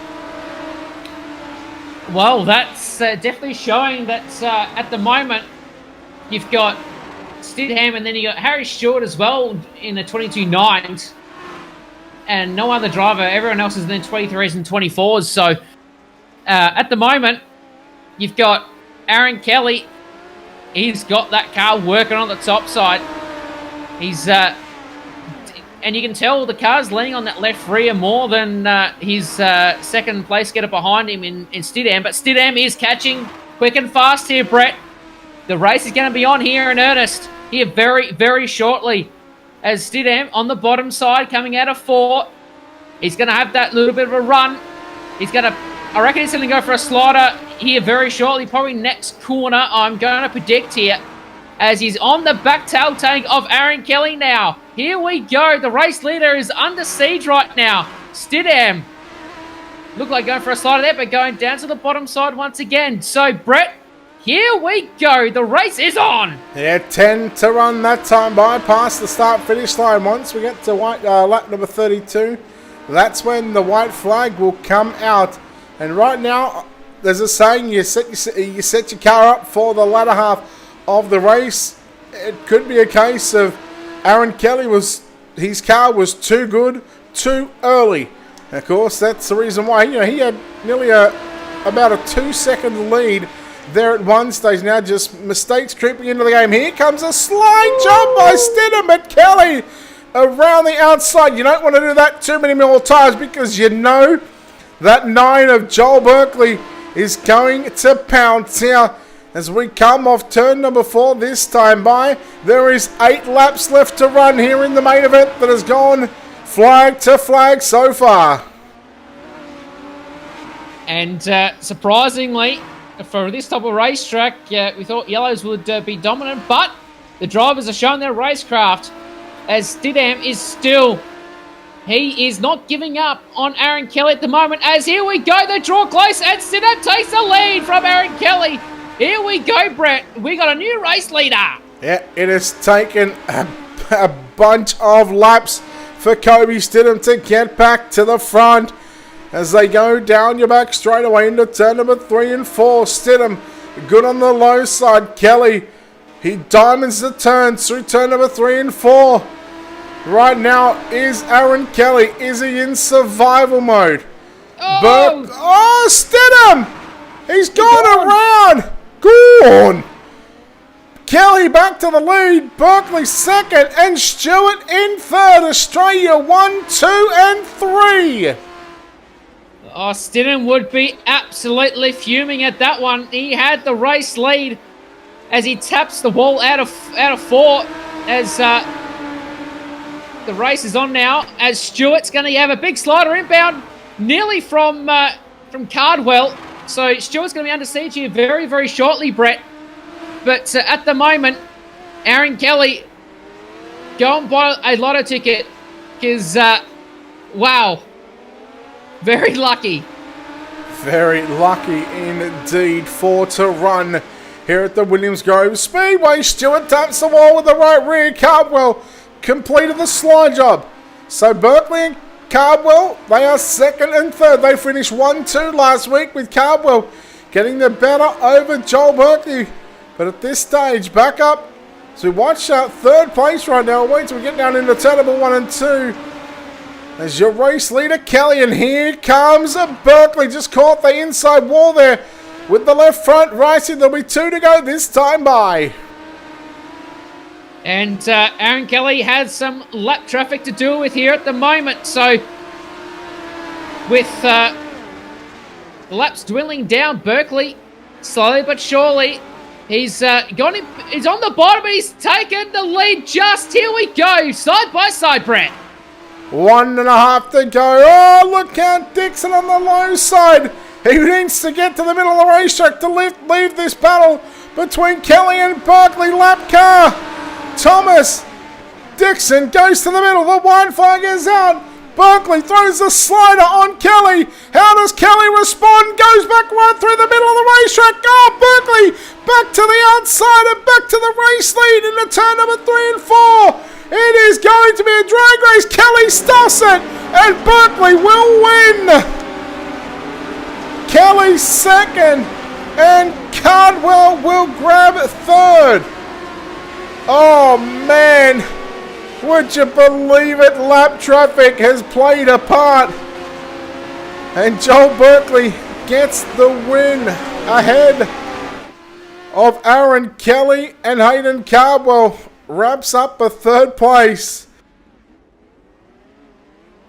Well, that's definitely showing that at the moment you've got Stidham and then you got Harry Stewart as well in the 22.9s. And no other driver. Everyone else is in the 23s and 24s. So at the moment, you've got Aaron Kelly. He's got that car working on the top side. He's and you can tell the car's leaning on that left rear more than his second place getter behind him in Stidham. But Stidham is catching quick and fast here, Brett. The race is going to be on here in earnest here very, very shortly. As Stidham on the bottom side coming out of 4. He's going to have that little bit of a run. I reckon he's going to go for a slider here very shortly. Probably next corner, I'm going to predict here. As he's on the back tail tank of Aaron Kelly now. Here we go. The race leader is under siege right now. Stidham. Look like going for a slider there, but going down to the bottom side once again. So, Brett, here we go. The race is on. Yeah, 10 to run that time. Bypass the start-finish line. Once we get to lap number 32, that's when the white flag will come out. And right now, there's a saying, you set your car up for the latter half of the race. It could be a case of Aaron Kelly his car was too good, too early. Of course, that's the reason why. You know, he had nearly about a 2-second lead there at one stage. Now just mistakes creeping into the game. Here comes a slide jump by Stidham, but Kelly around the outside. You don't want to do that too many more times because you know that 9 of Joel Berkeley is going to pounce here as we come off turn number 4 this time by. There is 8 laps left to run here in the main event that has gone flag to flag so far. And surprisingly, for this type of racetrack, we thought yellows would be dominant, but the drivers are showing their racecraft as Stidham is still... He is not giving up on Aaron Kelly at the moment, as here we go, they draw close, and Stidham takes the lead from Aaron Kelly. Here we go, Brett. We got a new race leader. Yeah, it has taken a bunch of laps for Kobe Stidham to get back to the front as they go down your back straight away into turn number 3 and 4. Stidham good on the low side. Kelly, he diamonds the turns through turn number 3 and 4. Right now is Aaron Kelly. Is he in survival mode? Oh, Stidham! He's gone around. Gone. Kelly back to the lead. Berkeley second and Stewart in third. Australia 1, 2 and 3. Oh, Stidham would be absolutely fuming at that one. He had the race lead as he taps the wall out of 4 as the race is on now, as Stewart's going to have a big slider inbound nearly from Cardwell. So Stewart's going to be under siege here very, very shortly, Brett. But at the moment, Aaron Kelly, go and buy a lotto ticket because, wow, very lucky. Very lucky indeed. 4 to run here at the Williams Grove Speedway. Stewart taps the wall with the right rear. Cardwell completed the slide job. So Berkeley and Cardwell, they are second and third. They finished 1-2 last week with Cardwell getting the better over Joel Berkeley. But at this stage, back up. So we watch third place right now. Wait till we get down into turn number 1 and 2. There's your race leader, Kelly. And here comes Berkeley. Just caught the inside wall there with the left front racing. There'll be 2 to go this time by. And Aaron Kelly has some lap traffic to deal with here at the moment. So with the laps dwindling down, Berkeley slowly but surely, he's on the bottom, but he's taken the lead. Just here we go, side by side, Brett. 1.5 to go. Oh, look out, Dixon on the low side. He needs to get to the middle of the racetrack to leave this battle between Kelly and Berkeley lap car. Thomas Dixon goes to the middle. The white flag is out. Berkeley throws the slider on Kelly. How does Kelly respond? Goes back right through the middle of the racetrack. Oh, Berkeley back to the outside and back to the race lead into turn number 3 and 4. It is going to be a drag race. Kelly stuffs it and Berkeley will win. Kelly second and Cardwell will grab third. Oh man, would you believe it? Lap traffic has played a part. And Joel Berkeley gets the win ahead of Aaron Kelly, and Hayden Cardwell wraps up a third place.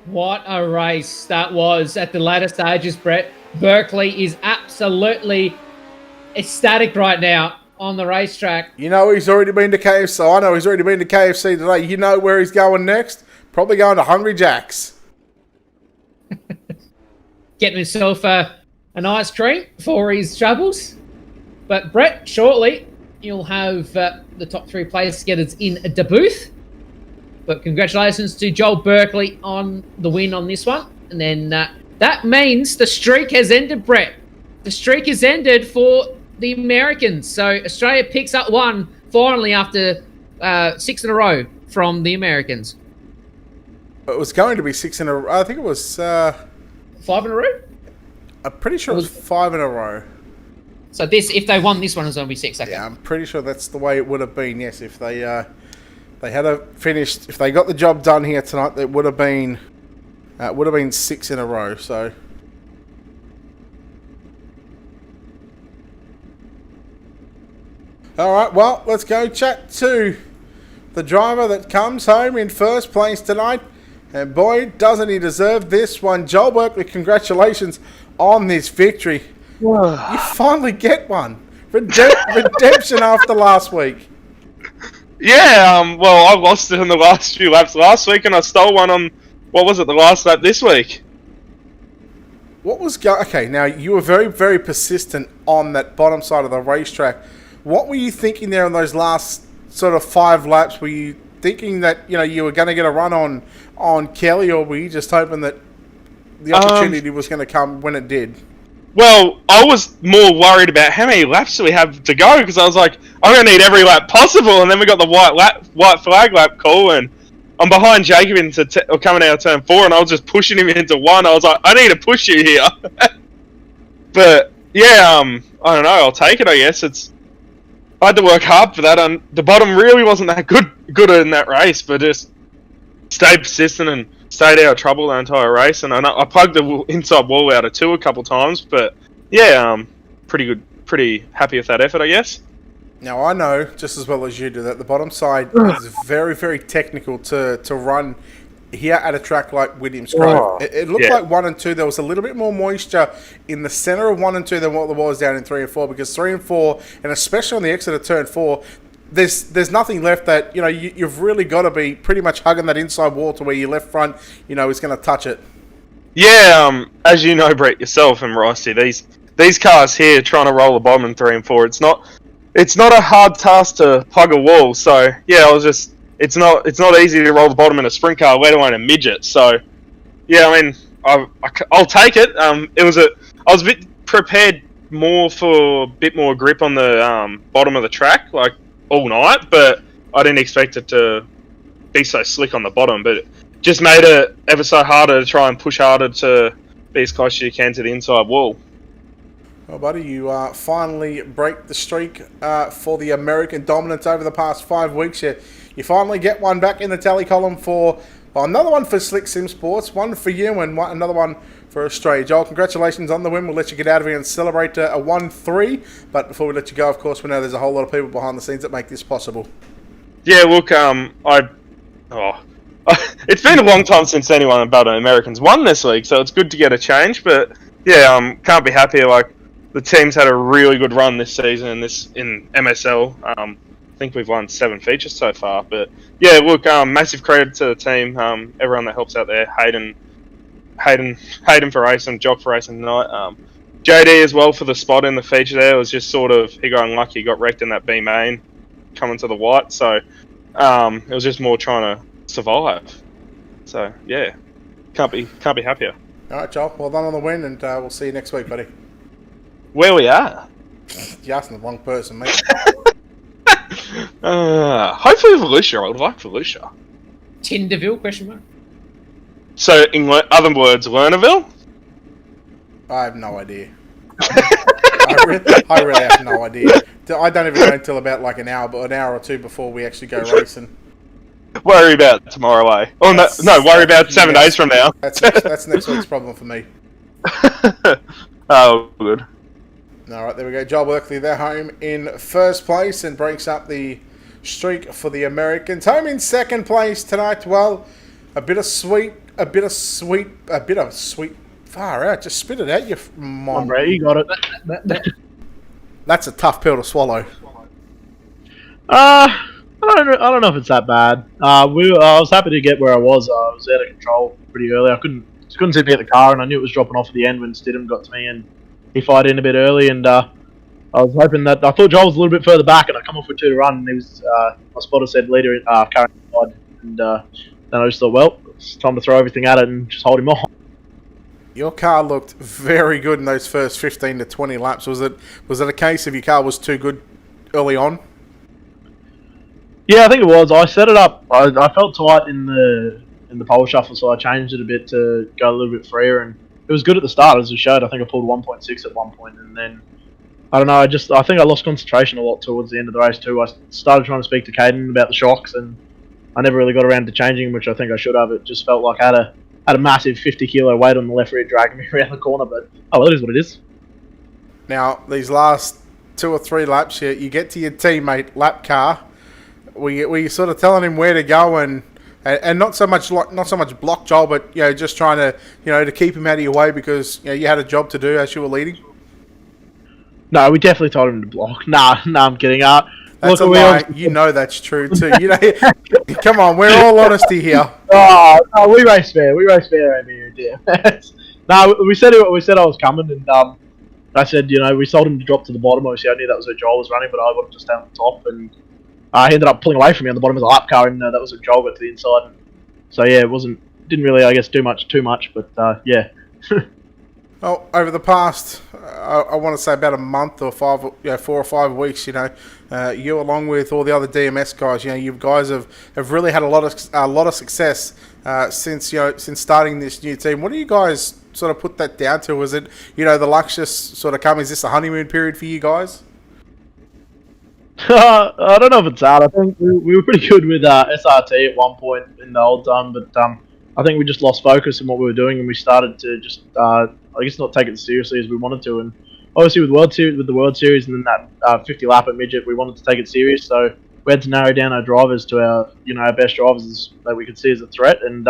What a race that was at the latter stages, Brett. Berkeley is absolutely ecstatic right now on the racetrack. You know he's already been to KFC. I know he's already been to KFC today. You know where he's going next? Probably going to Hungry Jack's. Getting himself an ice cream for his troubles. But Brett, shortly you'll have the top 3 place getters in the booth. But congratulations to Joel Berkeley on the win on this one. And then that means the streak has ended, Brett. The streak has ended for the Americans. So Australia picks up 1 finally after 6 in a row from the Americans. It was going to be 6 in a row. I think it was 5 in a row? I'm pretty sure it was 5 in a row. So this, if they won this one, it's going to be 6. Okay. Yeah, I'm pretty sure that's the way it would have been. Yes, if they had finished, if they got the job done here tonight, it would have been 6 in a row. So. All right, well, let's go chat to the driver that comes home in first place tonight. And boy, doesn't he deserve this one. Joel Berkeley, congratulations on this victory. You finally get one. Redemption after last week. Yeah, well, I lost it in the last few laps last week, and I stole one on, what was it, the last lap this week? What was okay? Now you were very, very persistent on that bottom side of the racetrack. What were you thinking there in those last sort of 5 laps? Were you thinking that you were going to get a run on Kelly, or were you just hoping that the opportunity was going to come when it did? Well, I was more worried about how many laps do we have to go, because I was like, I'm going to need every lap possible, and then we got the white flag lap call, and I'm behind Jacob coming out of turn 4, and I was just pushing him into 1. I was like, I need to push you here. But yeah, I don't know. I'll take it. I guess I had to work hard for that, and the bottom really wasn't that good in that race, but just stayed persistent and stayed out of trouble the entire race. And I plugged the inside wall out of 2 a couple times, but yeah, pretty good, pretty happy with that effort, I guess. Now, I know, just as well as you do, that the bottom side is very, very technical to run here at a track like Williams Grove. It looked like 1 and 2, there was a little bit more moisture in the center of 1 and 2 than what there was down in 3 and 4, because 3 and 4, and especially on the exit of turn 4, there's nothing left that, you've really got to be pretty much hugging that inside wall to where your left front, is going to touch it. Yeah, as you know, Brett, yourself and Rossi, these cars here trying to roll the bottom in 3 and 4, it's not a hard task to plug a wall. So yeah, it's not easy to roll the bottom in a sprint car, let alone a midget. So yeah, I mean, I'll take it. I was a bit prepared more for a bit more grip on the bottom of the track, like all night, but I didn't expect it to be so slick on the bottom. But it just made it ever so harder to try and push harder to be as close as you can to the inside wall. Well, buddy, you finally break the streak for the American dominance over the past 5 weeks. You finally get one back in the tally column for another one for Slick Sim Sports, one for you, and another one for Australia. Joel, congratulations on the win. We'll let you get out of here and celebrate a 1-3. But before we let you go, of course, we know there's a whole lot of people behind the scenes that make this possible. Yeah, look, it's been a long time since anyone but Americans won this league, so it's good to get a change. But yeah, can't be happier. Like, the team's had a really good run this season in MSL. I think we've won 7 features so far. But yeah, look, massive credit to the team, everyone that helps out there. Hayden for racing, Jock for racing tonight. JD as well for the spot in the feature there. It was just sort of, he got unlucky, he got wrecked in that B main coming to the white. So it was just more trying to survive. So yeah, can't be happier. All right, Joel, well done on the win, and we'll see you next week, buddy. Where we are? You're asking the wrong person, mate. Hopefully Volusia. I would like Volusia. Tinderville, question mark? So, in other words, Lernerville? I have no idea. I really have no idea. I don't even know until about like an hour or 2 before we actually go racing. Worry about tomorrow, eh? Oh, no, worry about 7 days from now. That's next week's problem for me. Oh, good. All right, there we go. Joel Berkeley, they're home in first place and breaks up the streak for the Americans. Home in second place tonight. Well, a bit of sweet. Far out. Just spit it out, you mom. Ray, you got it. That's a tough pill to swallow. I don't know if it's that bad. I was happy to get where I was. I was out of control pretty early. I couldn't seem to get the car, and I knew it was dropping off at the end when Stidham got to me, and he fired in a bit early. And I was hoping that, I thought Joel was a little bit further back, and I come off with 2 to run, and he was my spotter said leader current side, and then I just thought, well, it's time to throw everything at it and just hold him off. Your car looked very good in those first 15 to 20 laps. Was it a case of your car was too good early on? Yeah, I think it was. I set it up. I felt tight in the pole shuffle, so I changed it a bit to go a little bit freer, and it was good at the start, as it showed. I think I pulled 1.6 at one point, and then I don't know. I think I lost concentration a lot towards the end of the race too. I started trying to speak to Caden about the shocks, and I never really got around to changing, which I think I should have. It just felt like I had a massive 50-kilo weight on the left rear dragging me around the corner, but oh well, it is what it is. Now these last 2 or 3 laps, you get to your teammate lap car. were you sort of telling him where to go and not so much block Joel, but just trying to to keep him out of your way because you had a job to do as you were leading? No, we definitely told him to block. Nah, I'm kidding. That's a lie. That's true too. Come on, we're all honesty here. No, we race fair. We race fair over here, dear. No, we said I was coming, and I said, we told him to drop to the bottom. Obviously, I knew that was where Joel was running, but I wanted to stay on the top, and he ended up pulling away from me on the bottom of the lap car, and that was where Joel got to the inside. And so yeah, didn't really, I guess, do too much, but yeah. Well, over the past, I want to say about a month or 4 or 5 weeks, you along with all the other DMS guys, you guys have really had a lot of success since starting this new team. What do you guys sort of put that down to? Was it the luck's just sort of come? Is this a honeymoon period for you guys? I don't know if it's that. I think we were pretty good with SRT at one point in the old time, but I think we just lost focus in what we were doing, and we started to just I guess not take it as seriously as we wanted to. And obviously with the World Series and then that 50 lap at Midget, we wanted to take it serious. So we had to narrow down our drivers to our best drivers that we could see as a threat. And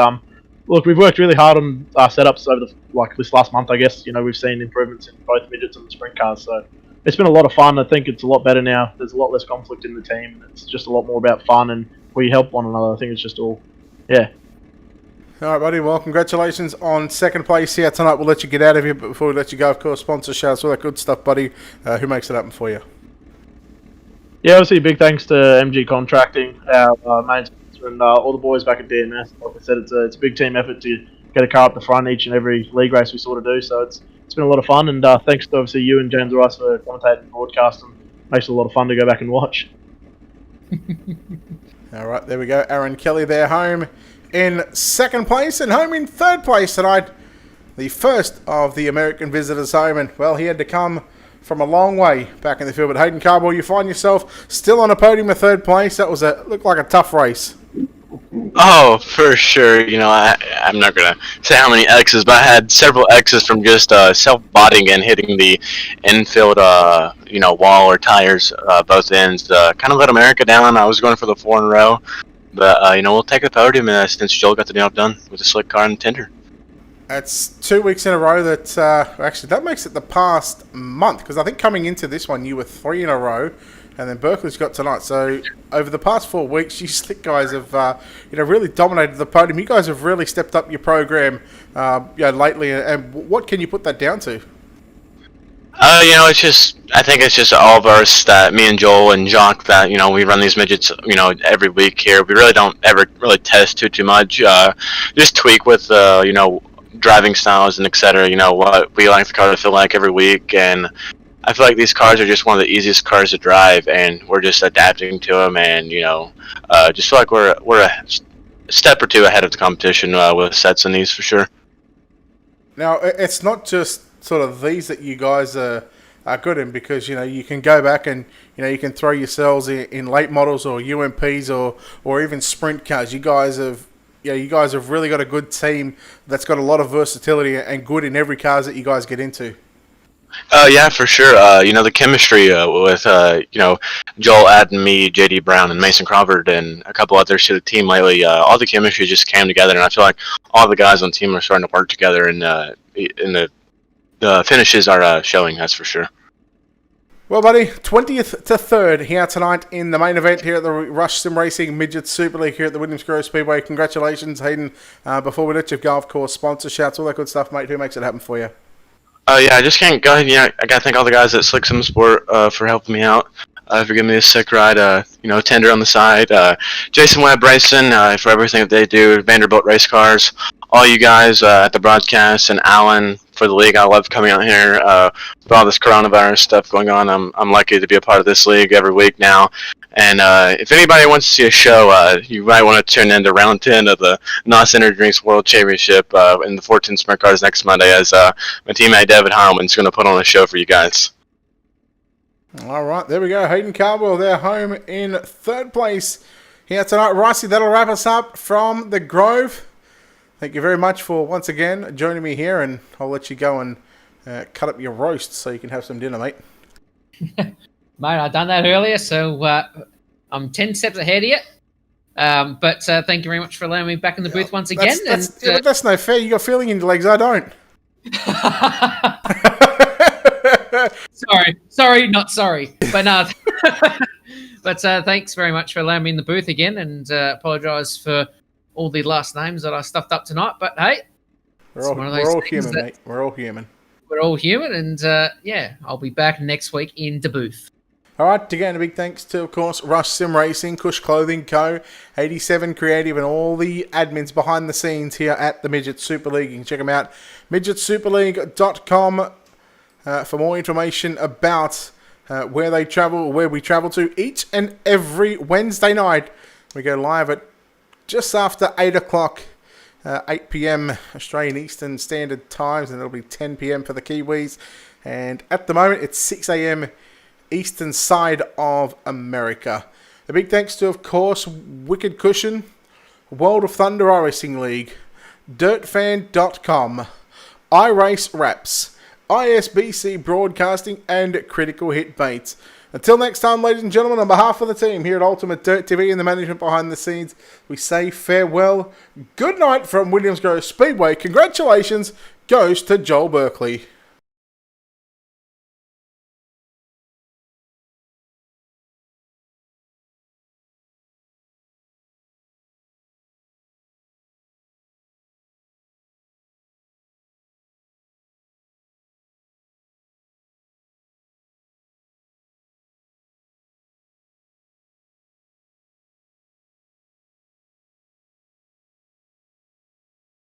look, we've worked really hard on our setups over this last month. I guess we've seen improvements in both midgets and the sprint cars. So it's been a lot of fun. I think it's a lot better now. There's a lot less conflict in the team. It's just a lot more about fun and we help one another. I think it's just all, yeah. All right, buddy. Well, congratulations on second place here tonight. We'll let you get out of here, but before we let you go, of course, sponsor shouts, all that good stuff, buddy. Who makes it happen for you? Yeah, obviously, big thanks to MG Contracting, our main sponsor, and all the boys back at DMS. Like I said, it's a big team effort to get a car up the front each and every league race we sort of do. So it's been a lot of fun, and thanks to obviously you and James Rice for commentating and broadcasting. Makes it a lot of fun to go back and watch. All right, there we go. Aaron Kelly there, home in second place, and home in third place tonight. The first of the American visitors home, and well, he had to come from a long way back in the field. But Hayden Carboy, you find yourself still on a podium of third place. That looked like a tough race. Oh, for sure. I'm not going to say how many X's, but I had several X's from just self-botting and hitting the infield, wall or tires, both ends. Kind of let America down. I was going for the 4 in a row. But, we'll take the podium since Joel got the job done with a slick car and tender. That's 2 weeks in a row that, actually, that makes it the past month. Because I think coming into this one, you were 3 in a row. And then Berkeley's got tonight. So over the past 4 weeks, you slick guys have really dominated the podium. You guys have really stepped up your program lately. And what can you put that down to? I think it's just all of us that me and Joel and Jacques that we run these midgets every week here. We really don't ever really test too much. Just tweak with driving styles and etc. What we like the car to feel like every week, and I feel like these cars are just one of the easiest cars to drive, and we're just adapting to them, and just feel like we're a step or two ahead of the competition with sets in these for sure. Now, it's not just sort of these that you guys are good in, because you can go back and you can throw yourselves in late models or UMPs or even sprint cars. You guys have really got a good team that's got a lot of versatility and good in every cars that you guys get into. Yeah, for sure. The chemistry with Joel, Adam, me, JD Brown, and Mason Crawford, and a couple others to the team lately. All the chemistry just came together, and I feel like all the guys on the team are starting to work together, and the finishes are showing. That's for sure. Well, buddy, 20th to 3rd here tonight in the main event here at the Rush Sim Racing Midget Super League here at the Williams Grove Speedway. Congratulations, Hayden. Before we let you go, of course, sponsor shouts, all that good stuff, mate. Who makes it happen for you? Yeah, I just can't go ahead. I gotta thank all the guys at Slick Sim Sport for helping me out. For giving me a sick ride. Tender on the side. Jason Webb Racing for everything that they do. Vanderbilt Race Cars. All you guys at the broadcast, and Alan for the league. I love coming out here with all this coronavirus stuff going on. I'm lucky to be a part of this league every week now. And if anybody wants to see a show, you might want to tune into round 10 of the NOS Energy Drinks World Championship in the 14 Sprint Cars next Monday, as my teammate David Harmon's going to put on a show for you guys. All right, there we go. Hayden Caldwell there, home in 3rd place here tonight. Ricey, that'll wrap us up from the Grove. Thank you very much for once again joining me here, and I'll let you go and cut up your roast so you can have some dinner, mate. Mate, I done that earlier, so I'm 10 steps ahead of you. But thank you very much for allowing me back in the booth once again. But that's no fair. You got feeling in your legs. I don't. sorry, not sorry. But no. But thanks very much for allowing me in the booth again, and apologise for all the last names that I stuffed up tonight. But hey, we're all human, mate. We're all human. We're all human, and yeah, I'll be back next week in the booth. All right, again, a big thanks to, of course, Rush Sim Racing, Cush Clothing Co., 87 Creative, and all the admins behind the scenes here at the Midget Super League. You can check them out, midgetsuperleague.com, for more information about where we travel to each and every Wednesday night. We go live at just after 8 o'clock, 8 p.m. Australian Eastern Standard Times, and it'll be 10 p.m. for the Kiwis. And at the moment, it's 6 a.m. Eastern side of America. A big thanks to, of course, Wicked Cushion, World of Thunder iRacing League, DirtFan.com, iRace Wraps, ISBC Broadcasting, and Critical Hit Baits. Until next time, ladies and gentlemen, on behalf of the team here at Ultimate Dirt TV and the management behind the scenes, we say farewell. Good night from Williams Grove Speedway. Congratulations goes to Joel Berkeley.